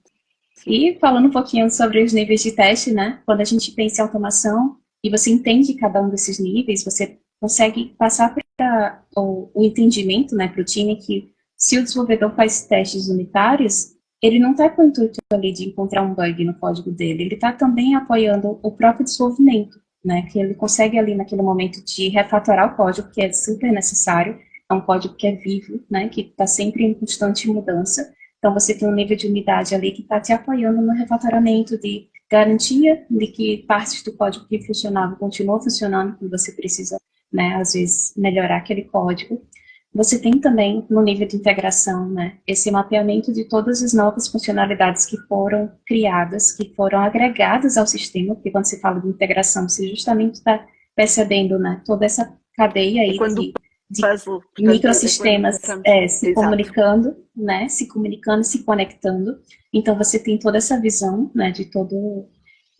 E falando um pouquinho sobre os níveis de teste, né, quando a gente pensa em automação e você entende cada um desses níveis, você consegue passar para o entendimento, né, para o time que se o desenvolvedor faz testes unitários, ele não está com o intuito ali de encontrar um bug no código dele, ele está também apoiando o próprio desenvolvimento, né, que ele consegue ali naquele momento de refatorar o código, que é super necessário, é um código que é vivo, né, que está sempre em constante mudança. Então você tem um nível de unidade ali que está te apoiando no refatoramento de garantia de que partes do código que funcionava continuam funcionando quando você precisa, né, às vezes melhorar aquele código. Você tem também, no nível de integração, né, esse mapeamento de todas as novas funcionalidades que foram criadas, que foram agregadas ao sistema, porque quando se fala de integração, você justamente está percebendo, né, toda essa cadeia aí de puzzle, portanto, microsistemas se comunicando, né, se conectando. Então, você tem toda essa visão, né, de todo...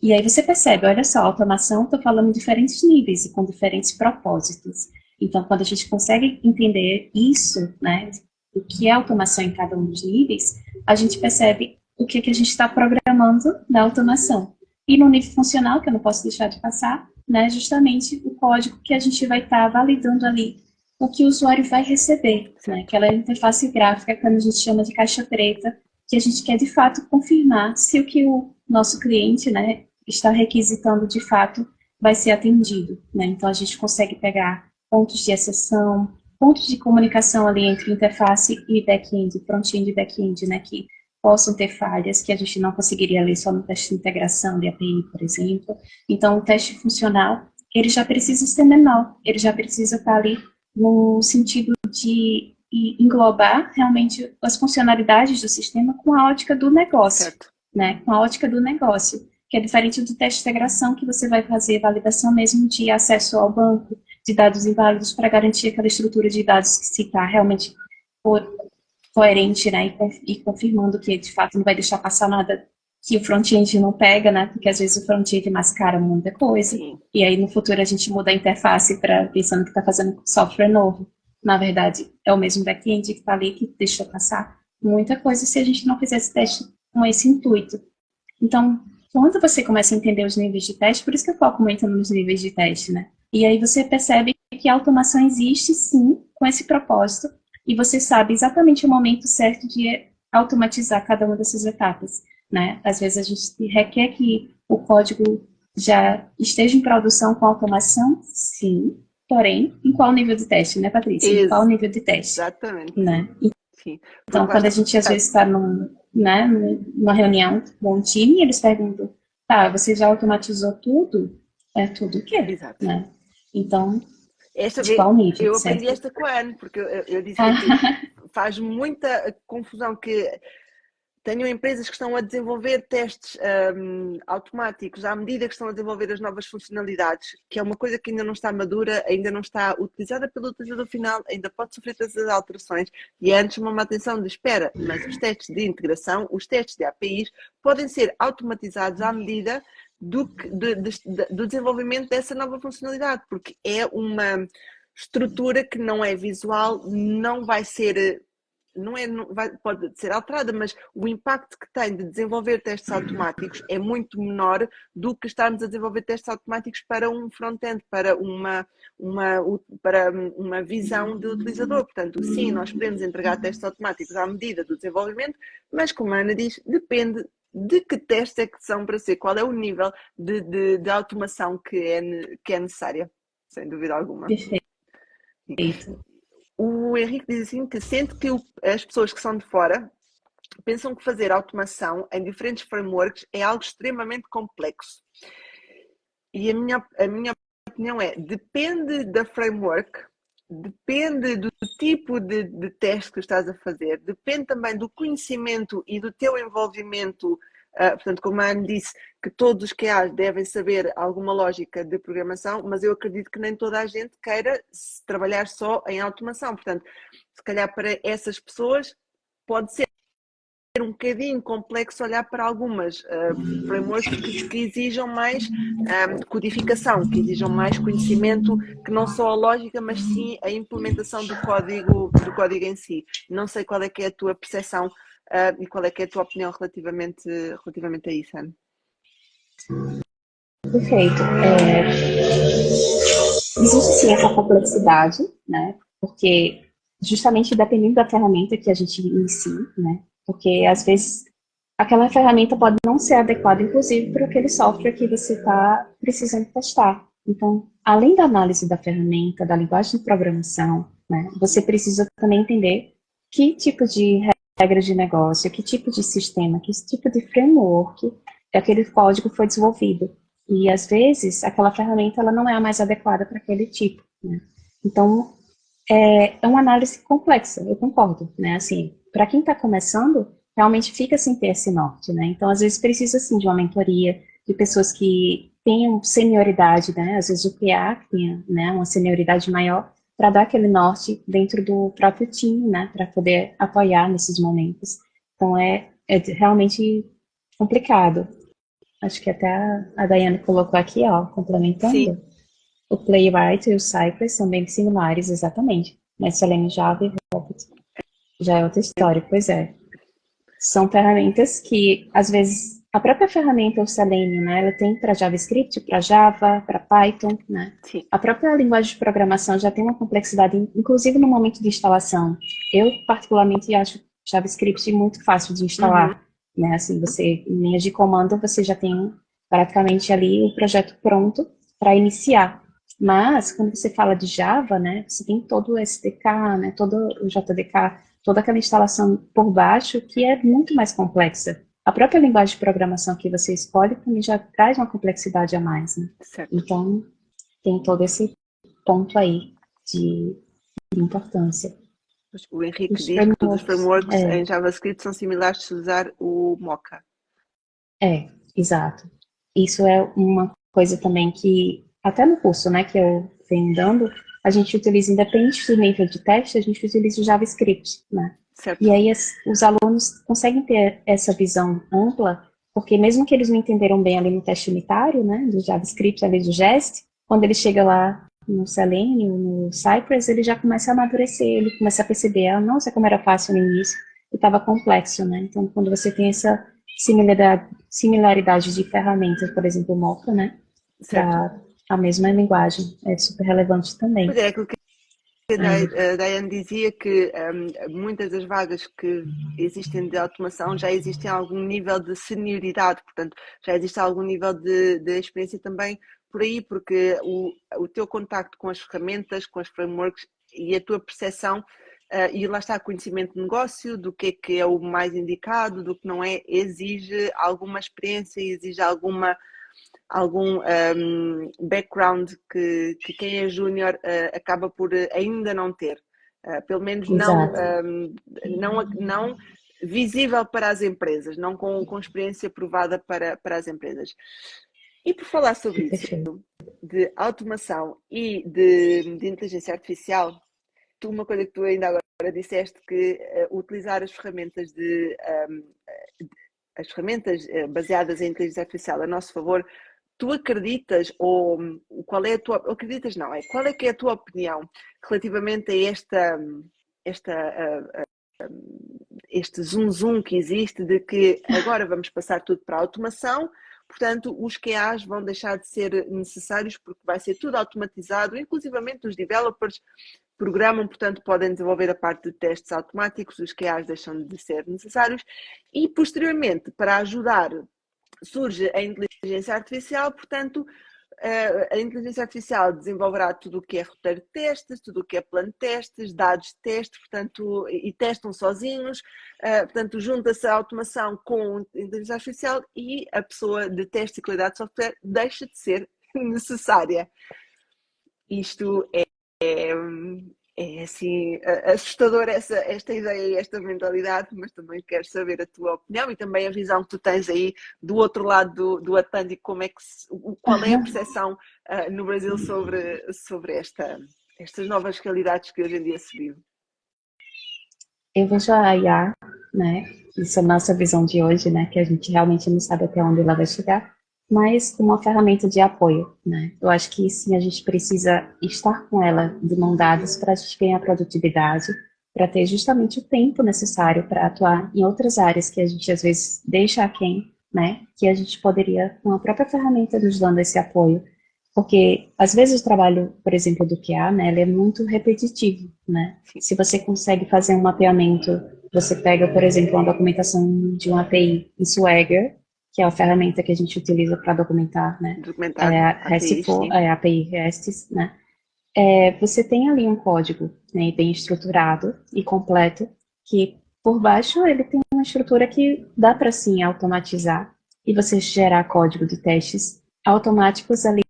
E aí você percebe, olha só, a automação, estou falando em diferentes níveis e com diferentes propósitos. Então, quando a gente consegue entender isso, né, o que é automação em cada um dos níveis, a gente percebe o que a gente está programando na automação. E no nível funcional, que eu não posso deixar de passar, né, justamente o código que a gente vai estar validando ali, o que o usuário vai receber, né, aquela interface gráfica que a gente chama de caixa preta, que a gente quer de fato confirmar se o que o nosso cliente, né, está requisitando de fato vai ser atendido, né? Então a gente consegue pegar pontos de exceção, pontos de comunicação ali entre interface e back-end, front-end e back-end, né, que possam ter falhas que a gente não conseguiria ler só no teste de integração de API, por exemplo. Então o teste funcional, ele já precisa ser menor, ele já precisa estar ali no sentido de englobar realmente as funcionalidades do sistema com a ótica do negócio, certo, né? Com a ótica do negócio, que é diferente do teste de integração, que você vai fazer validação mesmo de acesso ao banco, de dados inválidos, para garantir aquela estrutura de dados que se está realmente coerente, né? E confirmando que de fato não vai deixar passar nada que o front-end não pega, né? Porque às vezes o front-end mascara muita coisa. Sim. E aí no futuro a gente muda a interface pensando que está fazendo software novo. Na verdade, é o mesmo back-end que está ali que deixou passar muita coisa se a gente não fizer esse teste com esse intuito. Então, quando você começa a entender os níveis de teste, por isso que eu foco muito nos níveis de teste, né? E aí você percebe que a automação existe sim com esse propósito e você sabe exatamente o momento certo de automatizar cada uma dessas etapas, né? Às vezes a gente requer que o código já esteja em produção com automação, sim, porém, em qual nível de teste, né, Patrícia? Em qual nível de teste, Exatamente. né? Sim. Então, Porque lá quando a está. gente às vezes está né, numa reunião com um time, eles perguntam, tá, você já automatizou tudo? É tudo o quê? Exato. Né? Então, Esta de vez qual nível, eu aprendi certo? esta com a Ana, porque eu disse-lhe que faz muita confusão que tenho empresas que estão a desenvolver testes automáticos à medida que estão a desenvolver as novas funcionalidades, que é uma coisa que ainda não está madura, ainda não está utilizada pelo utilizador final, ainda pode sofrer todas as alterações. E antes uma atenção de espera, mas os testes de integração, os testes de APIs, podem ser automatizados à medida do desenvolvimento dessa nova funcionalidade, porque é uma estrutura que não é visual, não vai ser, pode ser alterada, mas o impacto que tem de desenvolver testes automáticos é muito menor do que estarmos a desenvolver testes automáticos para um front-end, para uma visão de utilizador. Portanto, sim, nós podemos entregar testes automáticos à medida do desenvolvimento, mas como a Ana diz, depende de que testes é que são para ser, qual é o nível de automação que é necessária, sem dúvida alguma. Perfeito. O Henrique diz assim que sente que as pessoas que são de fora pensam que fazer automação em diferentes frameworks é algo extremamente complexo. E a minha opinião é, depende da framework, depende do tipo de teste que estás a fazer, depende também do conhecimento e do teu envolvimento. Portanto, como a Anne disse, que todos os QAs devem saber alguma lógica de programação, mas eu acredito que nem toda a gente queira trabalhar só em automação. Portanto, se calhar para essas pessoas pode ser um bocadinho complexo olhar para algumas frameworks que exijam mais codificação, que exijam mais conhecimento, que não só a lógica, mas sim a implementação do código em si. Não sei qual é que é a tua percepção e qual é que é a tua opinião relativamente a isso, Ana. Perfeito. Existe sim essa complexidade, né? Porque justamente dependendo da ferramenta que a gente inicia, né? Porque às vezes aquela ferramenta pode não ser adequada, inclusive, para aquele software que você está precisando testar. Então, além da análise da ferramenta, da linguagem de programação, né, você precisa também entender que tipo de regra de negócio, que tipo de sistema, que tipo de framework aquele código foi desenvolvido. E, às vezes, aquela ferramenta ela não é a mais adequada para aquele tipo. Né? Então, é uma análise complexa, eu concordo. Né? Assim, para quem está começando, realmente fica sem ter esse norte. Né? Então, às vezes, precisa, sim, de uma mentoria, de pessoas que tenham senioridade, né? Às vezes o PA que tenha, né, uma senioridade maior, para dar aquele norte dentro do próprio time, né? Para poder apoiar nesses momentos. Então, é realmente complicado. Acho que até a Daiane colocou aqui, ó, Sim. complementando. O Playwright e o Cypress são bem similares, exatamente. Mas Selenium, Java e Rabbit já é outra história, pois é. São ferramentas que, às vezes, a própria ferramenta, o Selenium, né, ela tem para JavaScript, para Java, para Python, né. Sim. A própria linguagem de programação já tem uma complexidade, inclusive no momento de instalação. Eu, particularmente, acho JavaScript muito fácil de instalar. Né? Assim, você, em linhas de comando, você já tem praticamente ali o projeto pronto para iniciar. Mas, quando você fala de Java, né, você tem todo o SDK, né, todo o JDK, toda aquela instalação por baixo que é muito mais complexa. A própria linguagem de programação que você escolhe também já traz uma complexidade a mais. Né? Certo. Então, tem todo esse ponto aí de importância. O Henrique Os diz que todos os frameworks frameworks, em JavaScript são similares se usar o Mocha. Exato. Isso é uma coisa também que, até no curso, né, que eu venho dando, a gente utiliza, independente do nível de teste, a gente utiliza o JavaScript, né? Certo. E aí os alunos conseguem ter essa visão ampla, porque mesmo que eles não entenderam bem ali no teste unitário, né, do JavaScript, ali do GEST, quando ele chega lá no Selenium, no Cypress, ele já começa a amadurecer, ele começa a perceber, nossa, como era fácil no início, e estava complexo, né? Então, quando você tem essa similaridade de ferramentas, por exemplo, o Mocha, né? Certo. Para a mesma linguagem, é super relevante também. Pois é, aquilo que que a Diane dizia que muitas das vagas que existem de automação já existem algum nível de senioridade, portanto, já existe algum nível de experiência também por aí, porque o teu contacto com as ferramentas, com as frameworks e a tua percepção, e lá está, conhecimento de negócio, do que é o mais indicado, do que não é, exige alguma experiência, exige algum background que quem é júnior acaba por ainda não ter. Pelo menos não visível para as empresas, não com experiência provada para as empresas. E por falar sobre isso, de automação e de inteligência artificial, uma coisa que tu ainda agora disseste, que utilizar as ferramentas baseadas em inteligência artificial a nosso favor, tu acreditas, ou qual é a tua, acreditas não, qual é que é a tua opinião relativamente a este zoom que existe de que agora vamos passar tudo para a automação, portanto os QAs vão deixar de ser necessários porque vai ser tudo automatizado, inclusivamente os developers programam, portanto podem desenvolver a parte de testes automáticos, os QAs deixam de ser necessários e posteriormente para ajudar surge a inteligência artificial, portanto a inteligência artificial desenvolverá tudo o que é roteiro de testes, tudo o que é plano de testes, dados de teste, portanto, e testam sozinhos, portanto, junta-se a automação com a inteligência artificial e a pessoa de teste e qualidade de software deixa de ser necessária. Isto é assim, assustador esta ideia e esta mentalidade, mas também quero saber a tua opinião e também a visão que tu tens aí do outro lado do Atlântico, qual é a percepção no Brasil sobre estas novas realidades que hoje em dia se vive. Eu vejo a IA, né, isso é a nossa visão de hoje, né, que a gente realmente não sabe até onde ela vai chegar, mas como uma ferramenta de apoio, né? Eu acho que sim, a gente precisa estar com ela de mão dadas para a gente ganhar produtividade, para ter justamente o tempo necessário para atuar em outras áreas que a gente às vezes deixa aquém, né? Que a gente poderia, com a própria ferramenta, nos dando esse apoio. Porque às vezes o trabalho, por exemplo, do QA, né, ele é muito repetitivo, né? Se você consegue fazer um mapeamento, você pega, por exemplo, uma documentação de uma API em Swagger, que é a ferramenta que a gente utiliza para documentar, né? A API REST, né? Você tem ali um código, né, bem estruturado e completo, que por baixo ele tem uma estrutura que dá para sim automatizar e você gerar código de testes automáticos ali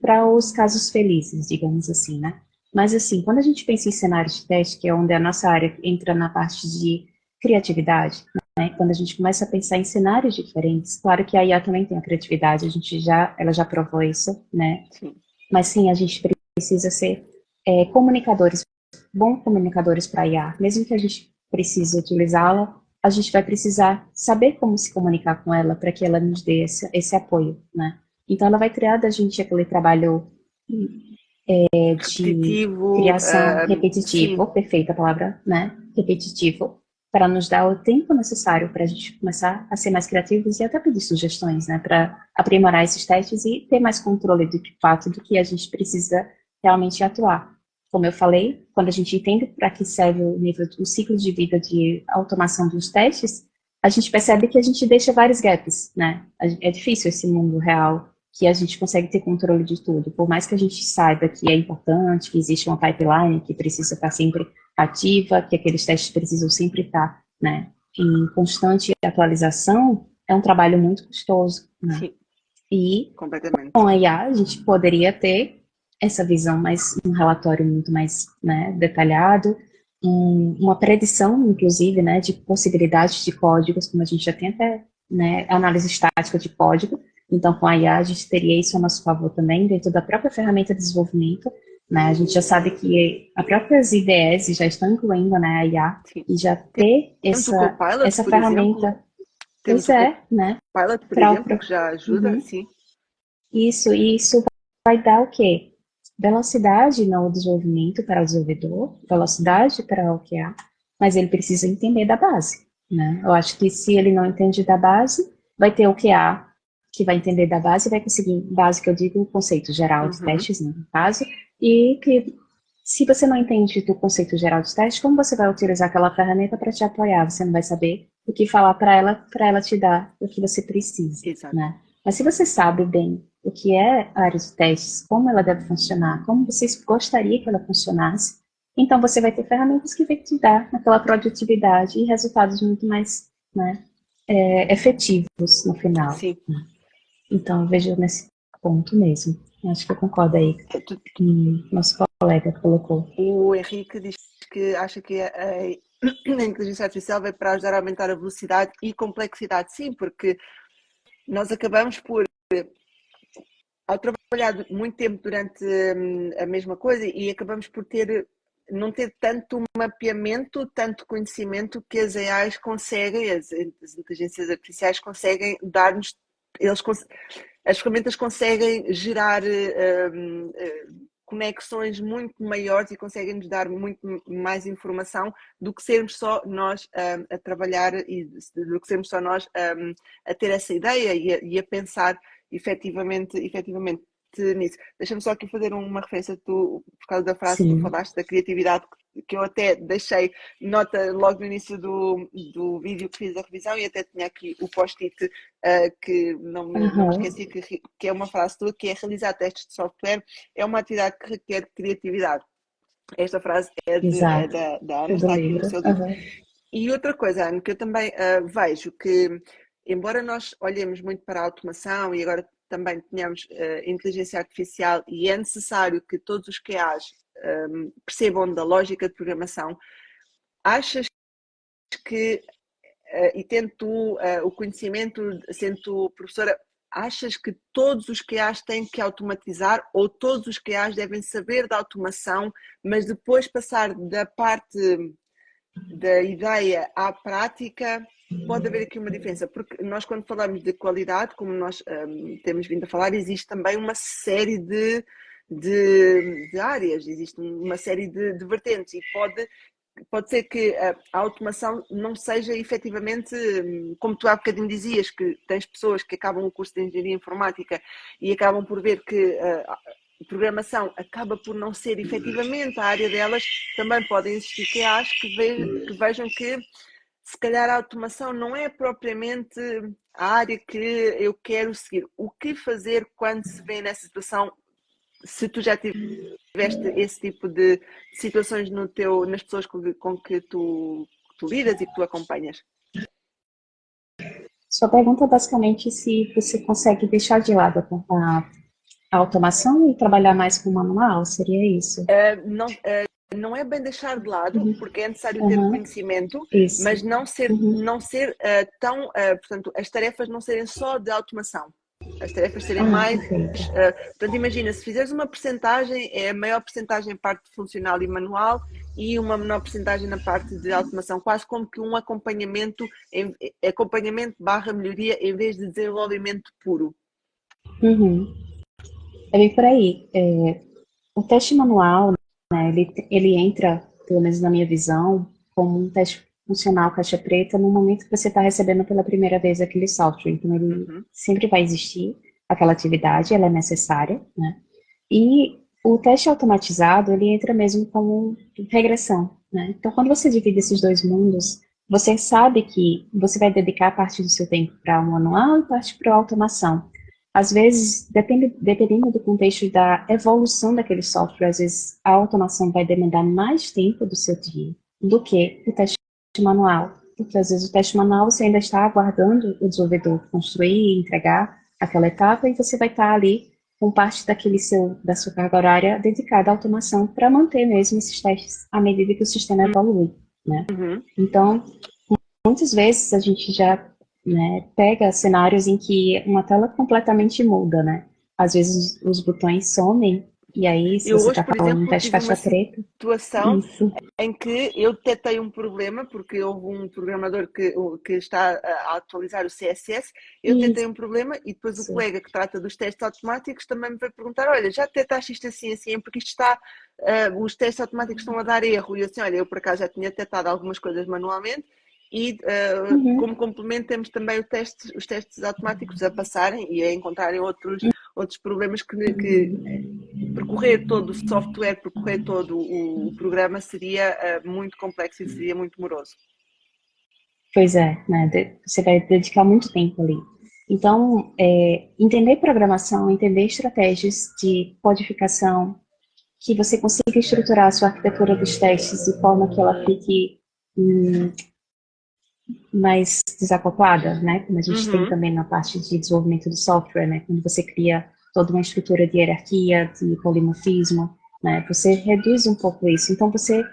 para os casos felizes, digamos assim, né? Mas assim, quando a gente pensa em cenários de teste, que é onde a nossa área entra na parte de criatividade, né? Quando a gente começa a pensar em cenários diferentes, claro que a IA também tem a criatividade, ela já provou isso, né? Sim. Mas sim, a gente precisa ser bons comunicadores para a IA. Mesmo que a gente precise utilizá-la, a gente vai precisar saber como se comunicar com ela para que ela nos dê esse apoio, né? Então, ela vai criar da gente aquele trabalho de criação repetitivo, perfeita a palavra, né? Repetitivo, para nos dar o tempo necessário para a gente começar a ser mais criativos e até pedir sugestões, né? Para aprimorar esses testes e ter mais controle do que a gente precisa realmente atuar. Como eu falei, quando a gente entende para que serve o ciclo de vida de automação dos testes, a gente percebe que a gente deixa vários gaps, né? É difícil esse mundo real que a gente consegue ter controle de tudo. Por mais que a gente saiba que é importante, que existe uma pipeline que precisa estar sempre ativa, que aqueles testes precisam sempre estar, né, em constante atualização, é um trabalho muito custoso, né? Sim. E com a IA a gente poderia ter essa visão, um relatório muito mais, né, detalhado, uma predição, inclusive, né, de possibilidades de códigos, como a gente já tem até, né, análise estática de código. Então, com a IA, a gente teria isso a nosso favor também, dentro da própria ferramenta de desenvolvimento, né? A gente já sabe que as próprias IDEs já estão incluindo, né, a IA, Sim. E já ter essa ferramenta. Temos o né? Copilot, por exemplo, que já ajuda, sim. Isso vai dar o quê? Velocidade no desenvolvimento para o desenvolvedor, velocidade para o QA, mas ele precisa entender da base, né? Eu acho que se ele não entende da base, vai ter o QA que vai entender da base e vai conseguir, base que eu digo, o conceito geral de testes, né, no caso, e que se você não entende do conceito geral dos testes, como você vai utilizar aquela ferramenta para te apoiar? Você não vai saber o que falar para ela te dar o que você precisa, Exato. né? Mas se você sabe bem o que é a área de testes, como ela deve funcionar, como você gostaria que ela funcionasse, então você vai ter ferramentas que vão te dar aquela produtividade e resultados muito mais, né, efetivos no final. Sim. Né? Então, eu vejo nesse ponto mesmo. Acho que eu concordo aí com o nosso colega colocou. O Henrique diz que acha que a inteligência artificial veio para ajudar a aumentar a velocidade e complexidade. Sim, porque nós acabamos por, ao trabalhar muito tempo durante a mesma coisa, e acabamos por não ter tanto mapeamento, tanto conhecimento que as AIs conseguem, as inteligências artificiais conseguem dar-nos, as ferramentas conseguem gerar conexões muito maiores e conseguem nos dar muito mais informação do que sermos só nós a trabalhar e do que sermos só nós a ter essa ideia e a pensar efetivamente nisso. Deixa-me só aqui fazer uma referência, por causa da frase que tu falaste, da criatividade, que eu até deixei nota logo no início do vídeo que fiz a revisão, e até tinha aqui o post-it que não me esqueci, que é uma frase tua, que é: realizar testes de software é uma atividade que requer criatividade. Esta frase é da Ana, está aqui no seu livro. E outra coisa, Ana, que eu também vejo que, embora nós olhemos muito para a automação e agora também tenhamos inteligência artificial, e é necessário que todos os QAs percebam da lógica de programação, achas que, e tendo tu o conhecimento, sendo tu professora, achas que todos os QAs têm que automatizar, ou todos os QAs devem saber da automação, mas depois passar da parte da ideia à prática? Pode haver aqui uma diferença, porque nós, quando falamos de qualidade, como nós temos vindo a falar, existe também uma série de áreas, existe uma série de vertentes, e pode ser que a automação não seja efetivamente, como tu há bocadinho dizias, que tens pessoas que acabam o curso de Engenharia Informática e acabam por ver que programação acaba por não ser efetivamente a área delas. Também podem existir QAs que vejam que se calhar a automação não é propriamente a área que eu quero seguir. O que fazer quando se vê nessa situação, se tu já tiveste esse tipo de situações nas pessoas com que tu lidas e que tu acompanhas? Sua pergunta é basicamente se você consegue deixar de lado a automação e trabalhar mais com o manual, seria isso? Não é bem deixar de lado, porque é necessário ter conhecimento, Isso. mas não ser tão, portanto, as tarefas não serem só de automação. As tarefas serem mais... portanto, imagina, se fizeres uma percentagem, é a maior percentagem parte funcional e manual e uma menor percentagem na parte de automação, quase como que um acompanhamento barra melhoria, em vez de desenvolvimento puro. É bem por aí. O teste manual, né, ele entra, pelo menos na minha visão, como um teste funcional caixa preta no momento que você está recebendo pela primeira vez aquele software. Então, ele sempre vai existir, aquela atividade, ela é necessária, né? E o teste automatizado, ele entra mesmo como regressão, né? Então, quando você divide esses dois mundos, você sabe que você vai dedicar parte do seu tempo para o manual e parte para a automação. Às vezes, dependendo do contexto e da evolução daquele software, às vezes a automação vai demandar mais tempo do seu dia do que o teste manual. Porque às vezes o teste manual você ainda está aguardando o desenvolvedor construir e entregar aquela etapa, e você vai estar ali com parte da sua carga horária dedicada à automação para manter mesmo esses testes à medida que o sistema evolui, né? Então, muitas vezes a gente já, né, pega cenários em que uma tela completamente muda, né? Às vezes os botões somem, e aí, se você está falando de teste caixa preta... situação em que eu detectei um problema, porque houve um programador que está a atualizar o CSS, eu detectei um problema, e depois o colega que trata dos testes automáticos também me veio perguntar: olha, já detectaste isto assim, porque isto está, os testes automáticos estão a dar erro. E eu assim, olha, eu por acaso já tinha detectado algumas coisas manualmente, e como complemento temos também os testes automáticos a passarem e a encontrarem outros outros problemas que percorrer todo o software, percorrer todo o programa seria muito complexo e seria muito moroso. Pois é, né? Você vai dedicar muito tempo ali. Então, entender programação, entender estratégias de codificação, que você consiga estruturar a sua arquitetura dos testes de forma que ela fique mais desacoplada, né? Como a gente tem também na parte de desenvolvimento do software, né? Quando você cria toda uma estrutura de hierarquia, de polimorfismo, né? Você reduz um pouco isso. Então, você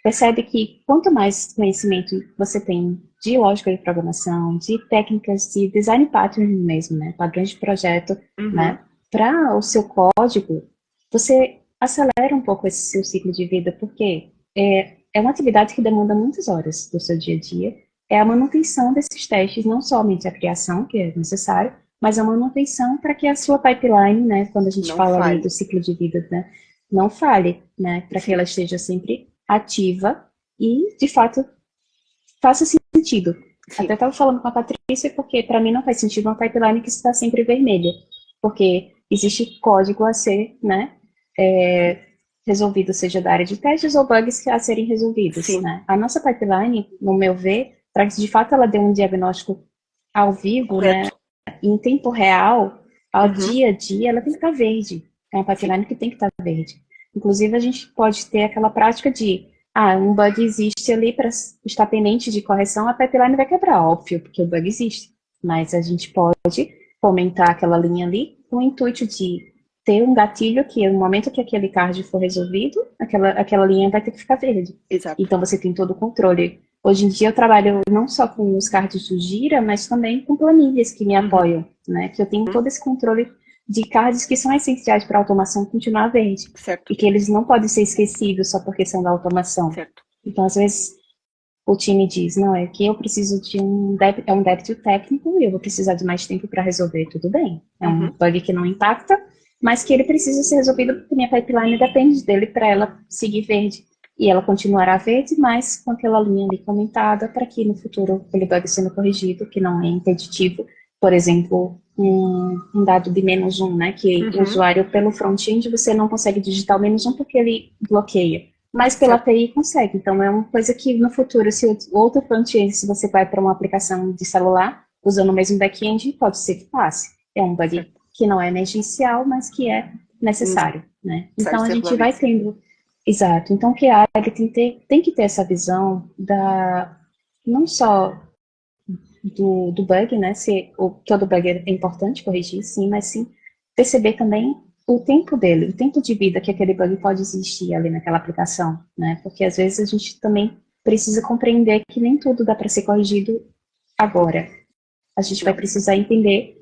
percebe que quanto mais conhecimento você tem de lógica de programação, de técnicas de design pattern mesmo, né? Padrões de projeto, né? Para o seu código, você acelera um pouco esse seu ciclo de vida, porque é uma atividade que demanda muitas horas do seu dia a dia, é a manutenção desses testes, não somente a criação, que é necessário, mas a manutenção para que a sua pipeline, né, quando a gente Não fala falhe. ali do ciclo de vida, né, não falhe, né, para que ela esteja sempre ativa e, de fato, faça sentido. Sim. Até estava falando com a Patrícia, porque para mim não faz sentido uma pipeline que está sempre vermelha, porque existe código a ser, né, resolvido, seja da área de testes ou bugs a serem resolvidos. Sim. Né? A nossa pipeline, no meu ver, para que de fato ela dê um diagnóstico ao vivo, né, em tempo real, ao dia a dia, ela tem que estar verde. É uma pipeline que tem que estar verde. Inclusive, a gente pode ter aquela prática de, um bug existe ali para estar pendente de correção, a pipeline vai quebrar, óbvio, porque o bug existe. Mas a gente pode fomentar aquela linha ali com o intuito de ter um gatilho que no momento que aquele card for resolvido, aquela linha vai ter que ficar verde. Exato. Então você tem todo o controle. Hoje em dia eu trabalho não só com os cards do Gira, mas também com planilhas que me apoiam, né? Que eu tenho todo esse controle de cards que são essenciais para a automação continuar verde. Certo. E que eles não podem ser esquecidos só porque são da automação. Certo. Então, às vezes, o time diz, não, é que eu preciso de um débito técnico e eu vou precisar de mais tempo para resolver, tudo bem. É um bug que não impacta, mas que ele precisa ser resolvido porque minha pipeline depende dele para ela seguir verde. E ela continuará verde, mas com aquela linha ali comentada para que no futuro aquele bug sendo corrigido, que não é impeditivo. Por exemplo, um dado de -1, né? Que o usuário, pelo front-end, você não consegue digitar o -1 porque ele bloqueia. Mas pela API consegue. Então, é uma coisa que no futuro, se o outro front-end, se você vai para uma aplicação de celular, usando o mesmo back-end, pode ser que passe. É um bug que não é emergencial, mas que é necessário, né? Então, a gente vai tendo... Exato. Então, o QA tem que ter essa visão não só do bug, né? Todo bug é importante corrigir, sim, mas sim perceber também o tempo dele, o tempo de vida que aquele bug pode existir ali naquela aplicação, né? Porque às vezes a gente também precisa compreender que nem tudo dá para ser corrigido agora. A gente vai precisar entender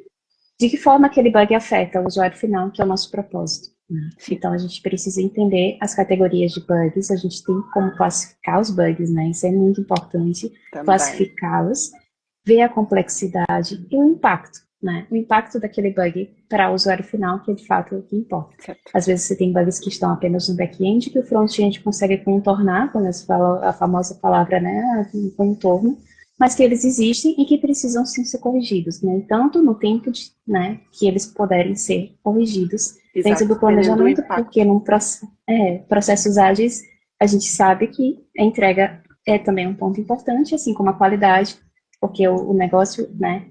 de que forma aquele bug afeta o usuário final, que é o nosso propósito. Né? Então, a gente precisa entender as categorias de bugs, a gente tem como classificar os bugs, né? Isso é muito importante, classificá-los, ver a complexidade e o impacto, né? O impacto daquele bug para o usuário final, que é de fato o que importa. Certo. Às vezes você tem bugs que estão apenas no back-end, que o front-end consegue contornar, quando se fala a famosa palavra, né, contorno, mas que eles existem e que precisam sim ser corrigidos, né? Tanto no tempo que eles puderem ser corrigidos dentro do planejamento, porque num processos ágeis a gente sabe que a entrega é também um ponto importante, assim como a qualidade, porque o negócio, né,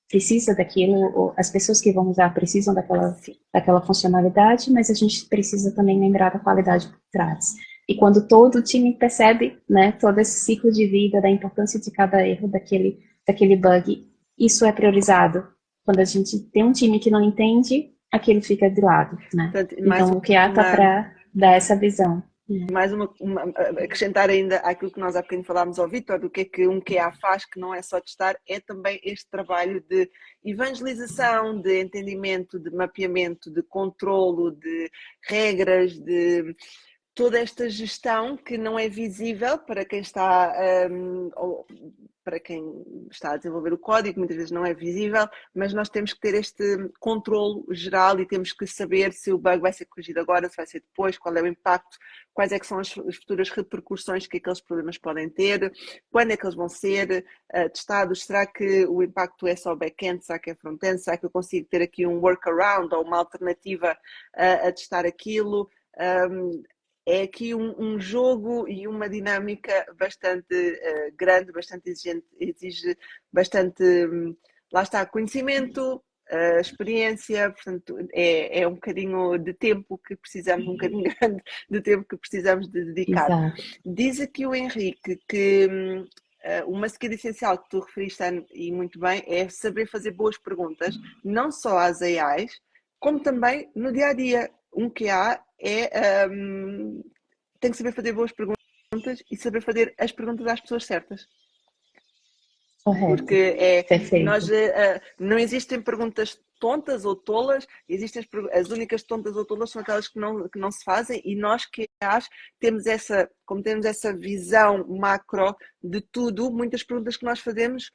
precisa daquilo, as pessoas que vão usar precisam daquela funcionalidade, mas a gente precisa também lembrar da qualidade por trás. E quando todo o time percebe, né, todo esse ciclo de vida, da importância de cada erro daquele bug, isso é priorizado. Quando a gente tem um time que não entende, aquilo fica de lado, né? Então, o QA está para dar essa visão. Mais acrescentar ainda àquilo que nós há bocadinho falámos ao Vítor, do que um QA faz, que não é só testar, é também este trabalho de evangelização, de entendimento, de mapeamento, de controlo, de regras, de toda esta gestão que não é visível para quem está, ou para quem está a desenvolver o código, muitas vezes não é visível, mas nós temos que ter este controle geral e temos que saber se o bug vai ser corrigido agora, se vai ser depois, qual é o impacto, quais é que são as futuras repercussões que aqueles problemas podem ter, quando é que eles vão ser testados, será que o impacto é só back-end, será que é front-end, será que eu consigo ter aqui um workaround ou uma alternativa a testar aquilo. É aqui um jogo e uma dinâmica bastante grande, bastante exigente, exige bastante, lá está, conhecimento, experiência, portanto, é um bocadinho de tempo que precisamos, um bocadinho grande de tempo que precisamos de dedicar. Exato. Diz aqui o Henrique que uma skill essencial que tu referiste, Anne, e muito bem, é saber fazer boas perguntas, não só às AIs, como também no dia a dia. Um QA tem que saber fazer boas perguntas e saber fazer as perguntas às pessoas certas. Correto. Porque Perfeito. não existem perguntas tontas ou tolas, existem as únicas tontas ou tolas são aquelas que não se fazem, e nós que como temos essa visão macro de tudo, muitas perguntas que nós fazemos,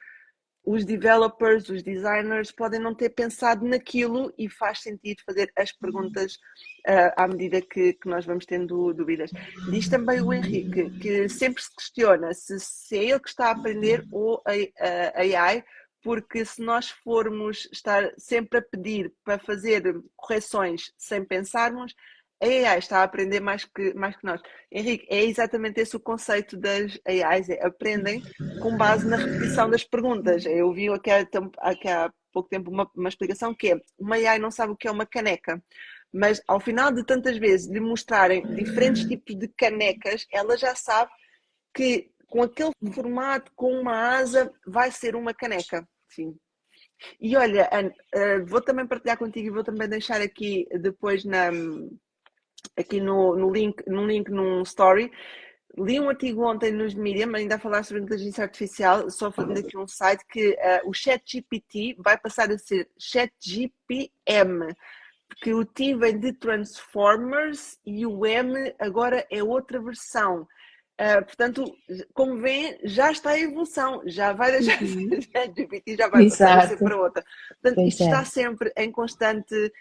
os developers, os designers podem não ter pensado naquilo e faz sentido fazer as perguntas à medida que nós vamos tendo dúvidas. Diz também o Henrique que sempre se questiona se é ele que está a aprender ou a AI, porque se nós formos estar sempre a pedir para fazer correções sem pensarmos, a AI está a aprender mais que nós. Henrique, é exatamente esse o conceito das AIs, aprendem com base na repetição das perguntas. Eu vi aqui há pouco tempo uma explicação que é: uma AI não sabe o que é uma caneca, mas ao final de tantas vezes lhe mostrarem diferentes tipos de canecas, ela já sabe que com aquele formato, com uma asa, vai ser uma caneca. Sim. E olha, Anne, vou também partilhar contigo e vou também deixar aqui depois aqui no link, num story. Li um artigo ontem nos Medium, ainda a falar sobre inteligência artificial, só fazendo aqui um site, que o ChatGPT vai passar a ser ChatGPM, porque o T vem de Transformers e o M agora é outra versão. Portanto, como veem, já está a evolução, já vai deixar de ser ChatGPT, já vai passar a ser Exato. para outra. Portanto, Pois isto é. está sempre em constante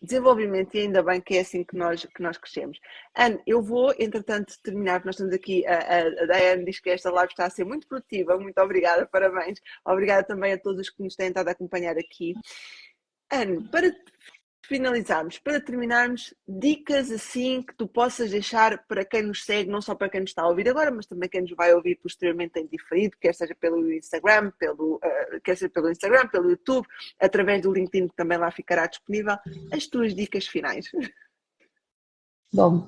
desenvolvimento, e ainda bem que é assim que nós crescemos. Anne, eu vou, entretanto, terminar, nós estamos aqui, a Diane diz que esta live está a ser muito produtiva, muito obrigada, parabéns. Obrigada também a todos que nos têm estado a acompanhar aqui. Anne, para finalizarmos, para terminarmos, dicas assim que tu possas deixar para quem nos segue, não só para quem nos está a ouvir agora, mas também quem nos vai ouvir posteriormente em diferido, quer seja pelo Instagram, pelo YouTube, através do LinkedIn, que também lá ficará disponível. As tuas dicas finais. Bom,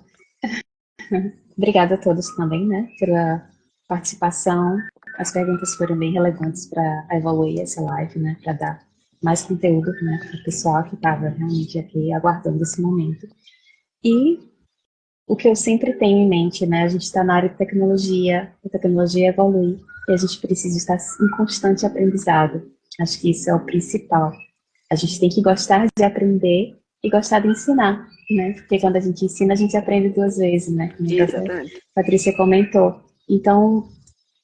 obrigada a todos também, né, pela participação. As perguntas foram bem relevantes para evoluir essa live, né, para dar mais conteúdo, né, para o pessoal que estava realmente aqui aguardando esse momento. E o que eu sempre tenho em mente, né, a gente está na área de tecnologia, a tecnologia evolui e a gente precisa estar em constante aprendizado. Acho que isso é o principal. A gente tem que gostar de aprender e gostar de ensinar, né? Porque quando a gente ensina, a gente aprende duas vezes, né? Como a Patrícia comentou. Então,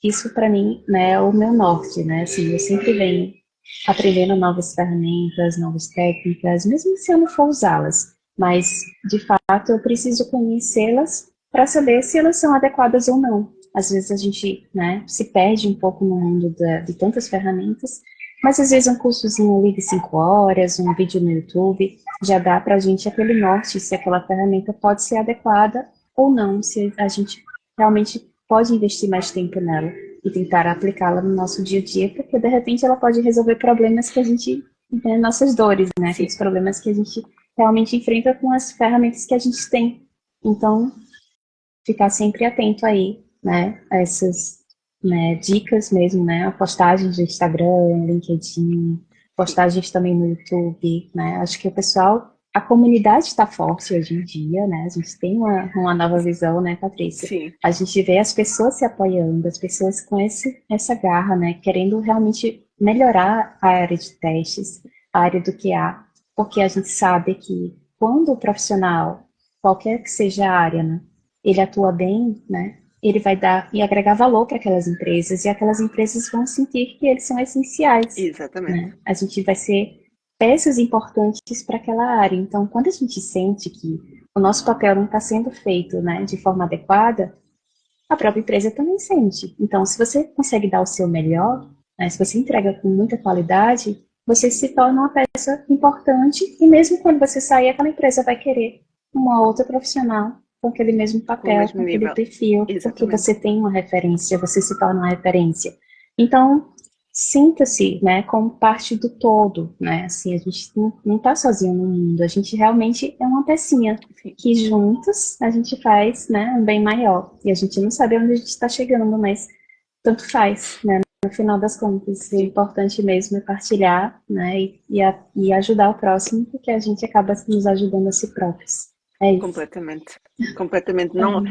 isso para mim, né, é o meu norte, né? Assim, eu sempre venho aprendendo novas ferramentas, novas técnicas, mesmo se eu não for usá-las. Mas, de fato, eu preciso conhecê-las para saber se elas são adequadas ou não. Às vezes a gente, né, se perde um pouco no mundo de tantas ferramentas, mas às vezes um cursozinho ali de 5 horas, um vídeo no YouTube, já dá para a gente aquele norte se aquela ferramenta pode ser adequada ou não, se a gente realmente pode investir mais tempo nela e tentar aplicá-la no nosso dia a dia, porque de repente ela pode resolver problemas que a gente, né, nossas dores, né, aqueles problemas que a gente realmente enfrenta com as ferramentas que a gente tem. Então, ficar sempre atento aí, né, a essas, né, dicas mesmo, né, postagens no Instagram, LinkedIn, postagens também no YouTube, né, acho que o pessoal, a comunidade está forte hoje em dia, né, a gente tem uma nova visão, né, Patrícia? Sim. A gente vê as pessoas se apoiando, as pessoas com essa garra, né, querendo realmente melhorar a área de testes, a área do QA, porque a gente sabe que quando o profissional qualquer que seja a área, né? Ele atua bem, né? Ele vai dar e agregar valor para aquelas empresas, e aquelas empresas vão sentir que eles são essenciais, Exatamente. né? A gente vai ser peças importantes para aquela área. Então, quando a gente sente que o nosso papel não está sendo feito, né, de forma adequada, a própria empresa também sente. Então, se você consegue dar o seu melhor, né, se você entrega com muita qualidade, você se torna uma peça importante, e mesmo quando você sair, aquela empresa vai querer uma outra profissional com aquele mesmo Com o papel, mesmo com aquele nível. perfil, porque Exatamente. você tem uma referência, você se torna uma referência. Então, sinta-se, né, como parte do todo, né, assim, a gente não está sozinho no mundo, a gente realmente é uma pecinha, Sim. que juntos a gente faz, né, um bem maior. E a gente não sabe onde a gente está chegando, mas tanto faz, né? No final das contas, o Sim. importante mesmo é partilhar, né, e ajudar o próximo, porque a gente acaba nos ajudando a si próprios. É isso. Completamente. Completamente. Não,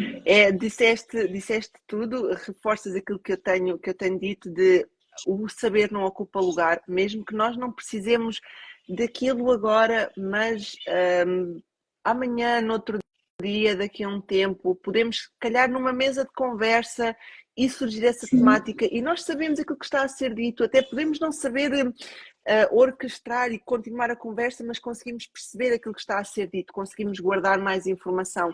disseste tudo, reforças aquilo que eu tenho dito de o saber não ocupa lugar, mesmo que nós não precisemos daquilo agora, mas amanhã, no outro dia, daqui a um tempo, podemos, se calhar, numa mesa de conversa e surgir essa Sim. temática e nós sabemos aquilo que está a ser dito, até podemos não saber orquestrar e continuar a conversa, mas conseguimos perceber aquilo que está a ser dito, conseguimos guardar mais informação.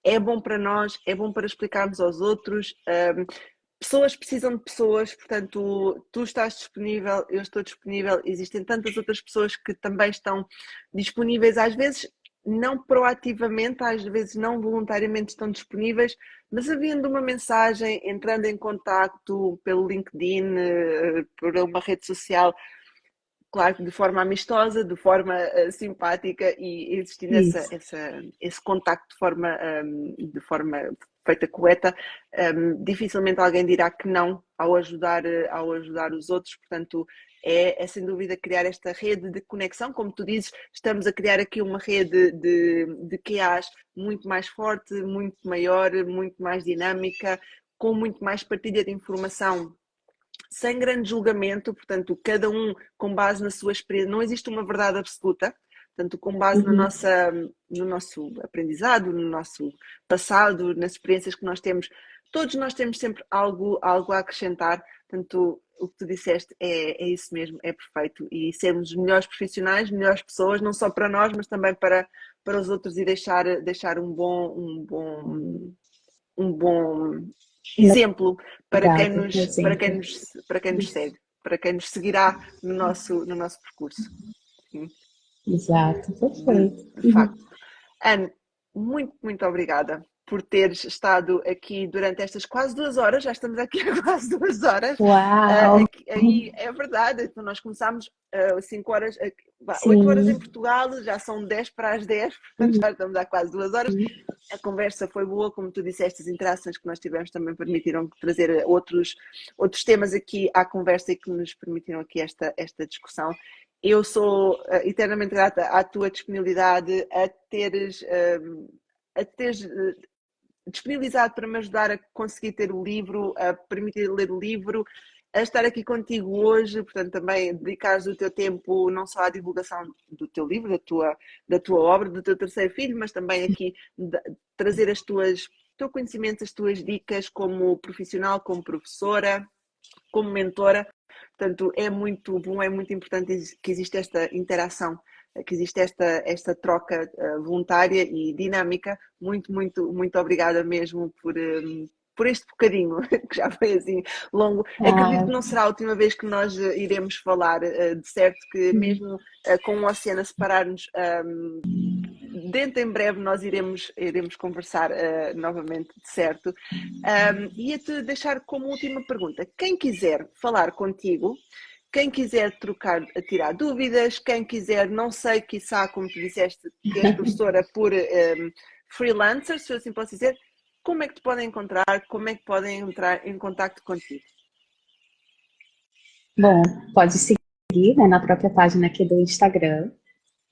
É bom para nós, é bom para explicarmos aos outros. Pessoas precisam de pessoas, portanto, tu estás disponível, eu estou disponível, existem tantas outras pessoas que também estão disponíveis, às vezes não proativamente, às vezes não voluntariamente estão disponíveis, mas havendo uma mensagem, entrando em contacto pelo LinkedIn, por uma rede social, claro que de forma amistosa, de forma simpática e existindo esse contacto de forma feita correta, dificilmente alguém dirá que não ao ajudar os outros, portanto é sem dúvida criar esta rede de conexão, como tu dizes, estamos a criar aqui uma rede de QAs muito mais forte, muito maior, muito mais dinâmica, com muito mais partilha de informação sem grande julgamento, portanto, cada um com base na sua experiência, não existe uma verdade absoluta, portanto, com base no nosso aprendizado, no nosso passado, nas experiências que nós temos, todos nós temos sempre algo a acrescentar, portanto, o que tu disseste é isso mesmo, é perfeito, e sermos os melhores profissionais, melhores pessoas, não só para nós, mas também para os outros e deixar um bom exemplo para quem Obrigada, nos, para quem exemplo. nos, para quem nos segue, para quem nos seguirá no nosso percurso. Sim. Exato, De, perfeito. de facto. Anne, muito, muito obrigada por teres estado aqui durante estas quase 2 horas, já estamos aqui há quase 2 horas. Uau! Aí é verdade, então nós começámos 5 horas, 8 horas em Sim. Portugal, já são 10 para as 10, portanto já estamos há quase 2 horas. A conversa foi boa, como tu disseste, as interações que nós tivemos também permitiram trazer outros temas aqui à conversa e que nos permitiram aqui esta discussão. Eu sou eternamente grata à tua disponibilidade, a teres disponibilizado para me ajudar a conseguir ter o livro, a permitir ler o livro, a estar aqui contigo hoje, portanto também dedicares o teu tempo não só à divulgação do teu livro, da tua obra, do teu terceiro filho, mas também aqui trazer o teu conhecimento, as tuas dicas como profissional, como professora, como mentora. Portanto, é muito bom, é muito importante que exista esta interação, que existe esta troca voluntária e dinâmica. Muito, muito, muito obrigada mesmo por este bocadinho, que já foi assim longo. Acredito Ah, que não será a última vez que nós iremos falar, de certo que mesmo com o oceano a separar-nos, dentro em breve nós iremos conversar novamente, de certo. Ia-te deixar como última pergunta. Quem quiser falar contigo, quem quiser tirar dúvidas, quem quiser, não sei, quiçá, como tu disseste, que és professora por freelancer, se eu assim posso dizer, como é que te podem encontrar, como é que podem entrar em contato contigo? bom, pode seguir, né, na própria página aqui do Instagram,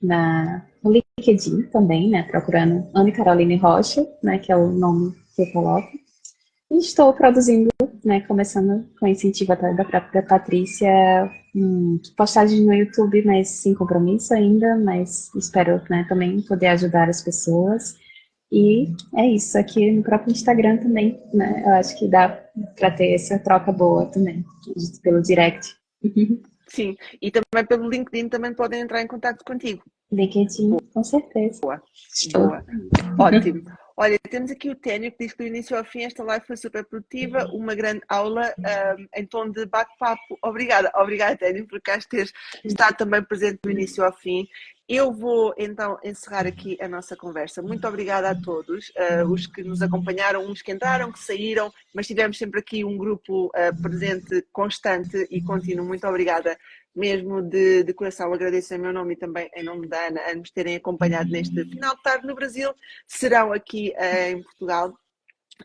no LinkedIn também, né, procurando Anne Caroline Rocha, né, que é o nome que eu coloco. E estou produzindo, né, começando com incentivo da própria Patrícia, postagens no YouTube, mas sem compromisso ainda, mas espero, né, também poder ajudar as pessoas. E é isso, aqui no próprio Instagram também, né? Eu acho que dá para ter essa troca boa também, pelo direct. Sim, e também pelo LinkedIn também podem entrar em contato contigo. LinkedIn, com certeza. Boa, Estou. boa. Ótimo. Olha, temos aqui o Tênio que diz que do início ao fim esta live foi super produtiva, uma grande aula em tom de bate-papo. Obrigada, obrigada Tênio por cá teres estado também presente do início ao fim. Eu vou então encerrar aqui a nossa conversa. Muito obrigada a todos, os que nos acompanharam, uns que entraram, que saíram, mas tivemos sempre aqui um grupo presente, constante e contínuo. Muito obrigada mesmo de coração. Agradeço em meu nome e também em nome da Ana a nos terem acompanhado neste final de tarde no Brasil. Serão aqui em Portugal.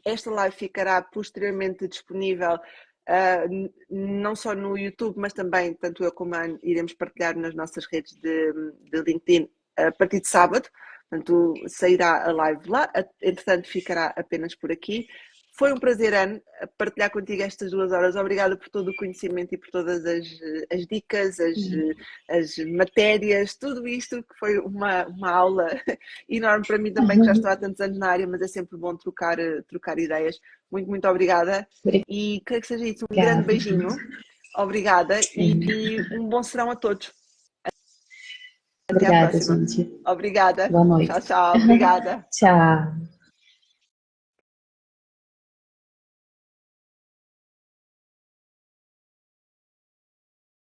Esta live ficará posteriormente disponível não só no YouTube, mas também, tanto eu como a Ana, iremos partilhar nas nossas redes de LinkedIn a partir de sábado. Portanto, sairá a live lá, entretanto ficará apenas por aqui. Foi um prazer, Ana, partilhar contigo estas 2 horas. Obrigada por todo o conhecimento e por todas as dicas, as matérias, tudo isto, que foi uma aula enorme para mim também, que já estou há tantos anos na área, mas é sempre bom trocar ideias. Muito, muito obrigada. E quero que seja isso. Um grande beijinho. Obrigada e um bom serão a todos. Até à Obrigada, próxima. gente. Obrigada. Boa noite. Tchau, tchau. Obrigada. Tchau.